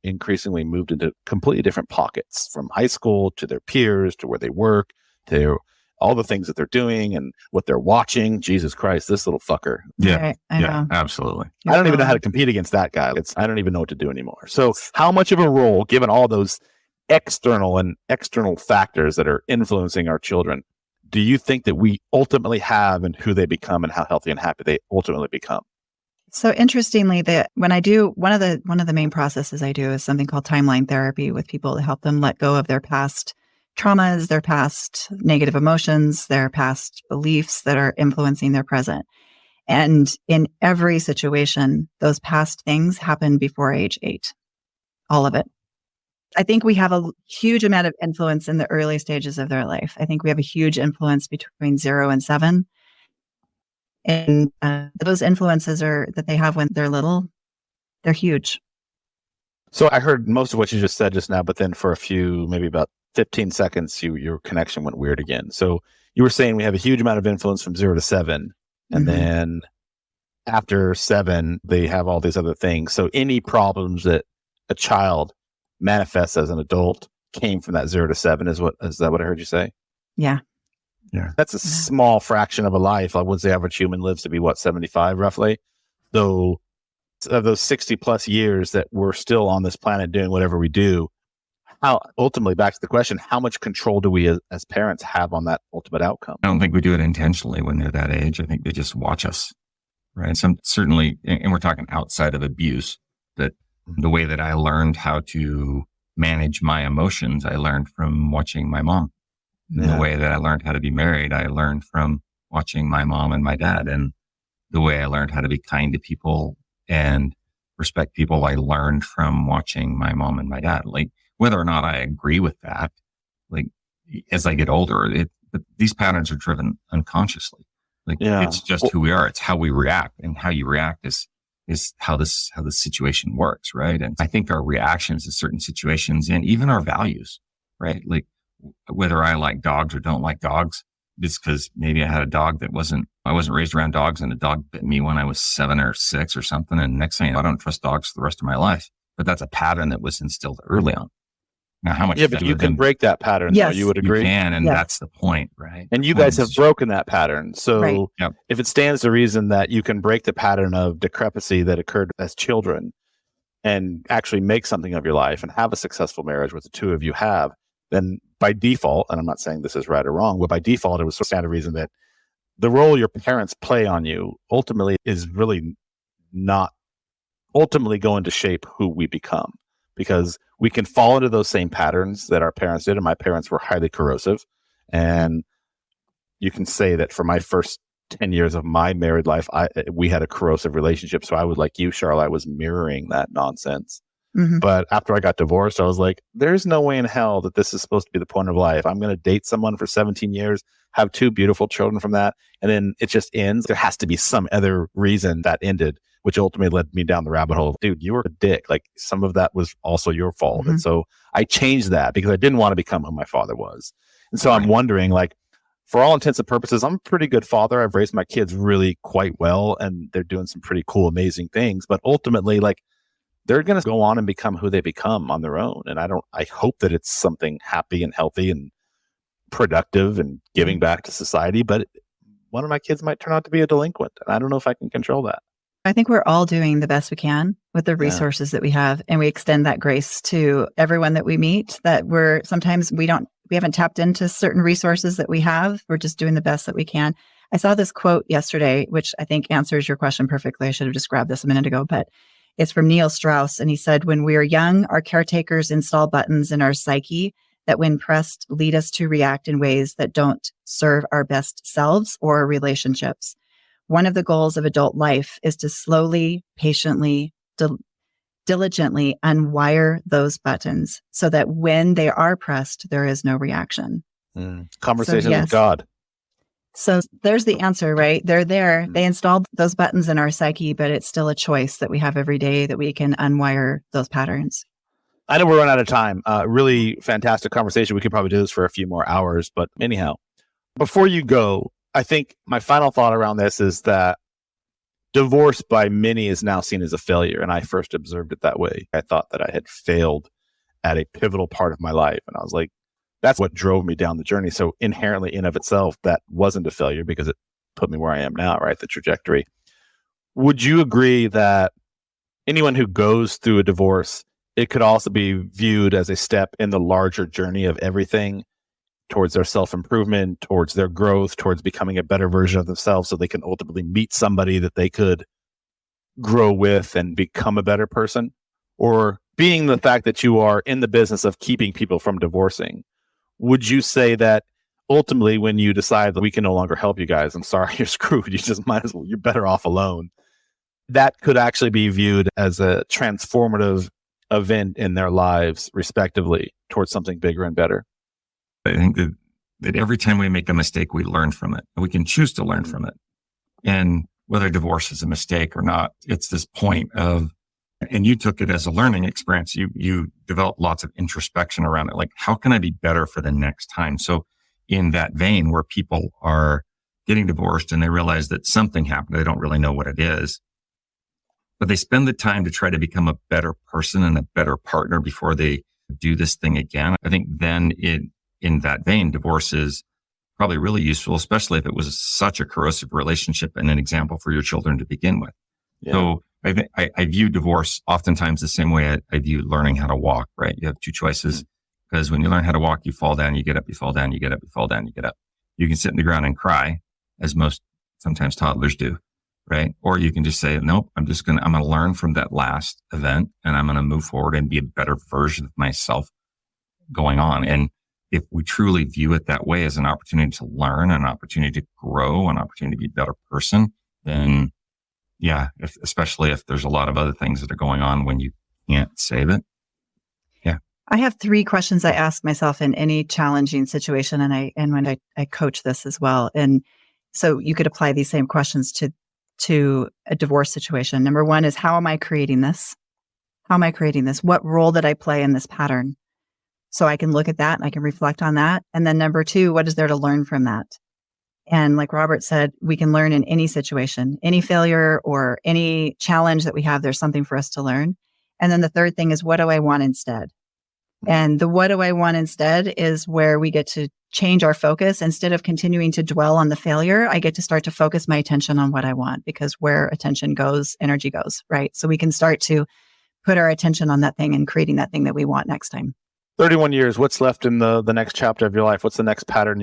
increasingly moved into completely different pockets, from high school to their peers, to where they work, to all the things that they're doing and what they're watching. Jesus Christ, this little fucker. Yeah. I know. Absolutely. I don't even know how to compete against that guy. I don't even know what to do anymore. So how much of a role, given all those external factors that are influencing our children, do you think that we ultimately have in who they become and how healthy and happy they ultimately become? So interestingly, when I do one of the main processes I do is something called timeline therapy with people to help them let go of their past traumas, their past negative emotions, their past beliefs that are influencing their present. And in every situation, those past things happen before age 8. All of it. I think we have a huge amount of influence in the early stages of their life. I think we have a huge influence between 0 and 7. And those influences that they have when they're little, they're huge. So I heard most of what you just said just now, but then for a few, maybe about 15 seconds, your connection went weird again. So you were saying we have a huge amount of influence from 0 to 7. And Mhm. then after 7, they have all these other things. So any problems that a child manifests as an adult came from that 0 to 7 is that what I heard you say? Yeah. That's a small fraction of a life. I would say average human lives to be 75 roughly. So of those 60 plus years that we're still on this planet doing whatever we do, how ultimately back to the question, how much control do we as parents have on that ultimate outcome? I don't think we do it intentionally when they're that age. I think they just watch us, right? Certainly, and we're talking outside of abuse, that the way that I learned how to manage my emotions, I learned from watching my mom. And the way that I learned how to be married, I learned from watching my mom and my dad. And the way I learned how to be kind to people and respect people, I learned from watching my mom and my dad. Like, whether or not I agree with that, like, as I get older, but these patterns are driven unconsciously. Like, it's just who we are. It's how we react, and how you react is how the situation works, right? And I think our reactions to certain situations, and even our values, right? Like, whether I like dogs or don't like dogs, it's because maybe I had a dog I wasn't raised around dogs, and a dog bit me when I was 7 or 6 or something. And next thing I don't trust dogs for the rest of my life. But that's a pattern that was instilled early on. Now, how much? Yeah, but you can break that pattern. Yes. Though, you would agree? You can, and Yes. that's the point, right? And you guys have broken that pattern. So Right. if it stands to reason that you can break the pattern of decrepancy that occurred as children and actually make something of your life and have a successful marriage, which the two of you have, then by default, and I'm not saying this is right or wrong, but by default, it was stand to reason that the role your parents play on you ultimately is really not ultimately going to shape who we become, because we can fall into those same patterns that our parents did. And my parents were highly corrosive. And you can say that for my first 10 years of my married life, we had a corrosive relationship. So I was like you, Sharla, I was mirroring that nonsense. Mhm. But after I got divorced, I was like, there's no way in hell that this is supposed to be the point of life. I'm going to date someone for 17 years, have 2 beautiful children from that, and then it just ends. There has to be some other reason that ended, which ultimately led me down the rabbit hole of, dude, you were a dick. Like, some of that was also your fault. Mhm. And so I changed that because I didn't want to become who my father was. And so I'm wondering, like, for all intents and purposes, I'm a pretty good father. I've raised my kids really quite well, and they're doing some pretty cool, amazing things. But ultimately, like, they're going to go on and become who they become on their own. And I hope that it's something happy and healthy and productive and giving back to society. But one of my kids might turn out to be a delinquent. And I don't know if I can control that. I think we're all doing the best we can with the resources that we have. And we extend that grace to everyone that we meet, that sometimes we haven't tapped into certain resources that we have. We're just doing the best that we can. I saw this quote yesterday, which I think answers your question perfectly. I should have just grabbed this a minute ago, but it's from Neil Strauss. And he said, when we are young, our caretakers install buttons in our psyche that when pressed lead us to react in ways that don't serve our best selves or relationships. One of the goals of adult life is to slowly, patiently, diligently unwire those buttons so that when they are pressed, there is no reaction. Conversation with God. So there's the answer, right? They're there. They installed those buttons in our psyche, but it's still a choice that we have every day that we can unwire those patterns. I know we're running out of time. Really fantastic conversation. We could probably do this for a few more hours, but anyhow, before you go, I think my final thought around this is that divorce by many is now seen as a failure. And I first observed it that way. I thought that I had failed at a pivotal part of my life. And I was like, that's what drove me down the journey. So inherently in of itself, that wasn't a failure because it put me where I am now, right? The trajectory. Would you agree that anyone who goes through a divorce, it could also be viewed as a step in the larger journey of everything towards their self-improvement, towards their growth, towards becoming a better version of themselves so they can ultimately meet somebody that they could grow with and become a better person? Or being the fact that you are in the business of keeping people from divorcing, would you say that ultimately when you decide that we can no longer help you guys, I'm sorry, you're screwed, you just might as well, you're better off alone, that could actually be viewed as a transformative event in their lives, respectively, towards something bigger and better? I think that every time we make a mistake, we learn from it. We can choose to learn from it. And whether divorce is a mistake or not, it's this point of And you took it as a learning experience. You developed lots of introspection around it. Like, how can I be better for the next time? So in that vein where people are getting divorced and they realize that something happened, they don't really know what it is, but they spend the time to try to become a better person and a better partner before they do this thing again. I think then in that vein, divorce is probably really useful, especially if it was such a corrosive relationship and an example for your children to begin with. Yeah. So I view divorce oftentimes the same way I view learning how to walk, right? You have two choices, because when you learn how to walk, you fall down, you get up, you fall down, you get up, you fall down, you get up. You can sit in the ground and cry, as sometimes toddlers do, right? Or you can just say, nope, I'm going to learn from that last event and I'm going to move forward and be a better version of myself going on. And if we truly view it that way as an opportunity to learn, an opportunity to grow, an opportunity to be a better person, then yeah, especially if there's a lot of other things that are going on when you can't save it. Yeah. I have 3 questions I ask myself in any challenging situation. And when I coach this as well. And so you could apply these same questions to a divorce situation. Number 1 is, how am I creating this? How am I creating this? What role did I play in this pattern? So I can look at that and I can reflect on that. And then number 2, what is there to learn from that? And like Robert said, we can learn in any situation, any failure or any challenge that we have, there's something for us to learn. And then the third thing is, what do I want instead? And the what do I want instead is where we get to change our focus. Instead of continuing to dwell on the failure, I get to start to focus my attention on what I want, because where attention goes, energy goes, right? So we can start to put our attention on that thing and creating that thing that we want next time. 31 years, what's left in the next chapter of your life? What's the next pattern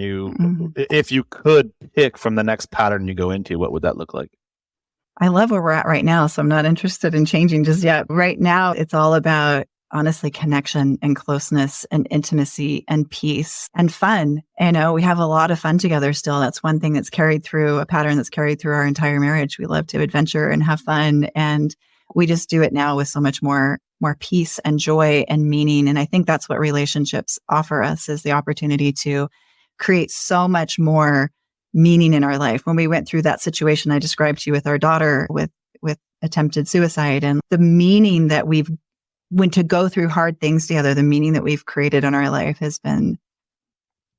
if you could pick from the next pattern you go into, what would that look like? I love where we're at right now, so I'm not interested in changing just yet. Right now, it's all about, honestly, connection and closeness and intimacy and peace and fun. We have a lot of fun together still. That's one thing that's carried through, a pattern that's carried through our entire marriage. We love to adventure and have fun, and we just do it now with so much more peace and joy and meaning. And I think that's what relationships offer us, is the opportunity to create so much more meaning in our life. When we went through that situation I described to you with our daughter with attempted suicide, and the meaning that we've went to go through hard things together, the meaning that we've created in our life has been,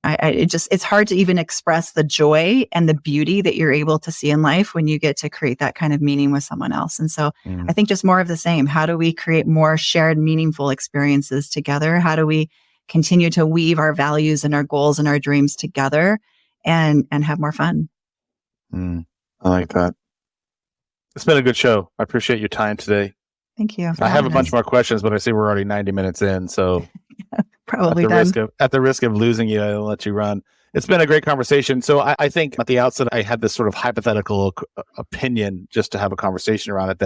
it's hard to even express the joy and the beauty that you're able to see in life when you get to create that kind of meaning with someone else. And so I think just more of the same. How do we create more shared, meaningful experiences together? How do we continue to weave our values and our goals and our dreams together and have more fun? I like that. It's been a good show. I appreciate your time today. Thank you. I have a bunch more questions, but I see we're already 90 minutes in. So probably at the risk of losing you, I'll let you run. It's been a great conversation. So I think at the outset, I had this sort of hypothetical opinion, just to have a conversation around it,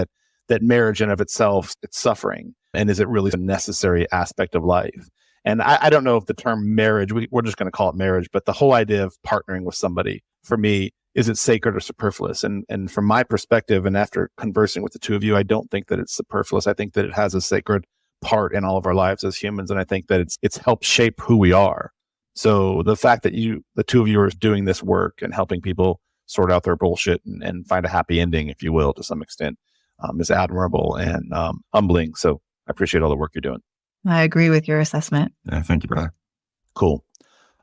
that marriage in of itself, it's suffering. And is it really a necessary aspect of life? And I don't know if the term marriage, we're just going to call it marriage, but the whole idea of partnering with somebody, for me, is it sacred or superfluous? And from my perspective, and after conversing with the two of you, I don't think that it's superfluous. I think that it has a sacred part in all of our lives as humans. And I think that it's helped shape who we are. So the fact that the two of you are doing this work and helping people sort out their bullshit and find a happy ending, if you will, to some extent, is admirable and humbling. So I appreciate all the work you're doing. I agree with your assessment. Yeah, thank you, brother. Cool.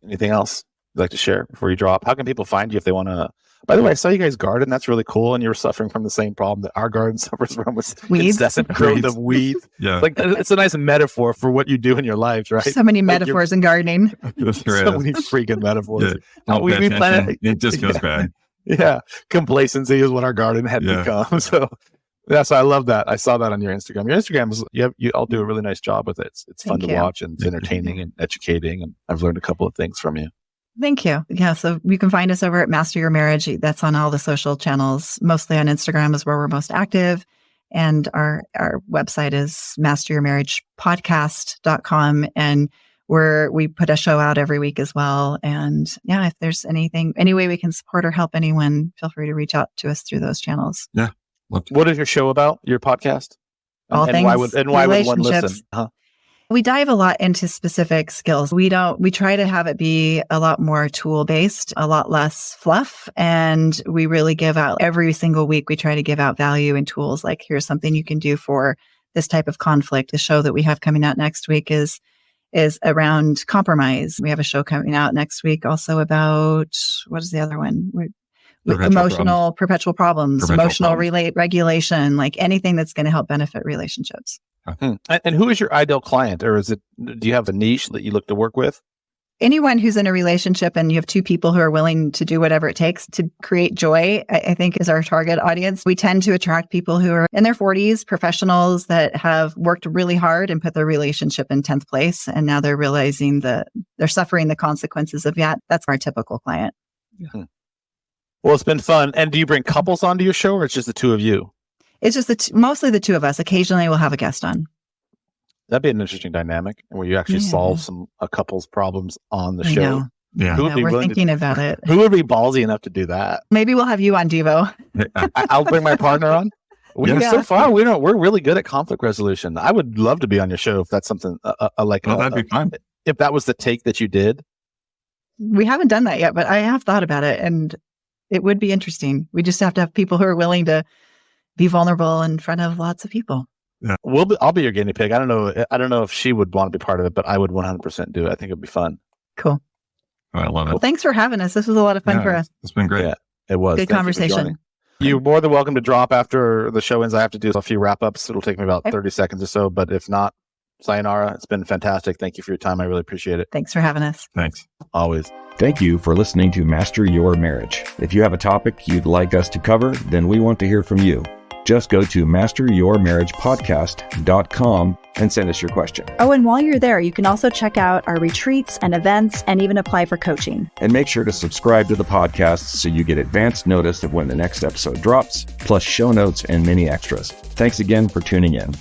Anything else you'd like to share before you drop? How can people find you if they want to? By the way, I saw you guys garden. That's really cool. And you're suffering from the same problem that our garden suffers from, with weeds. Incessant growth of weeds. Yeah. Like, it's a nice metaphor for what you do in your lives, right? So many metaphors in gardening. So many freaking metaphors. Yeah. We plan it just goes bad. Yeah. Complacency is what our garden had become. So so I love that. I saw that on your Instagram. Your Instagram is, you all do a really nice job with it. It's fun to watch, and it's entertaining and educating. And I've learned a couple of things from you. Thank you. Yeah. So you can find us over at Master Your Marriage. That's on all the social channels. Mostly on Instagram is where we're most active. And our website is masteryourmarriagepodcast.com. And we put a show out every week as well. And if there's any way we can support or help anyone, feel free to reach out to us through those channels. Yeah. What is your show about, your podcast? All things why would one listen? Huh? We dive a lot into specific skills. We try to have it be a lot more tool based, a lot less fluff. And we really give out every single week. We try to give out value and tools. Like, here's something you can do for this type of conflict. The show that we have coming out next week is around compromise. We have a show coming out next week also about, what is the other one? Perpetual problems, emotional regulation, like anything that's going to help benefit relationships. And who is your ideal client, or do you have a niche that you look to work with? Anyone who's in a relationship and you have two people who are willing to do whatever it takes to create joy, I think is our target audience. We tend to attract people who are in their 40s, professionals that have worked really hard and put their relationship in 10th place. And now they're realizing that they're suffering the consequences of that. That's our typical client. Well, it's been fun. And do you bring couples onto your show, or it's just the two of you? It's just mostly the two of us. Occasionally we'll have a guest on. That'd be an interesting dynamic where you actually solve a couple's problems on the show. Know. Yeah. We're thinking about it. Who would be ballsy enough to do that? Maybe we'll have you on, Deevo. I'll bring my partner on. So far, we're really good at conflict resolution. I would love to be on your show if that's something that'd be fun. If that was the take that you did. We haven't done that yet, but I have thought about it, and it would be interesting. We just have to have people who are willing to be vulnerable in front of lots of people. Yeah. I'll be your guinea pig. I don't know if she would want to be part of it, but I would 100% do it. I think it'd be fun. Cool. Oh, I love it. Well, thanks for having us. This was a lot of fun for us. It's been great. Yeah, it was. Good conversation. You're more than welcome to drop after the show ends. I have to do a few wrap-ups. It'll take me about 30 seconds or so, but if not, sayonara. It's been fantastic. Thank you for your time. I really appreciate it. Thanks for having us. Thanks. Always. Thank you for listening to Master Your Marriage. If you have a topic you'd like us to cover, then we want to hear from you. Just go to masteryourmarriagepodcast.com and send us your question. Oh, and while you're there, you can also check out our retreats and events and even apply for coaching. And make sure to subscribe to the podcast so you get advance notice of when the next episode drops, plus show notes and many extras. Thanks again for tuning in.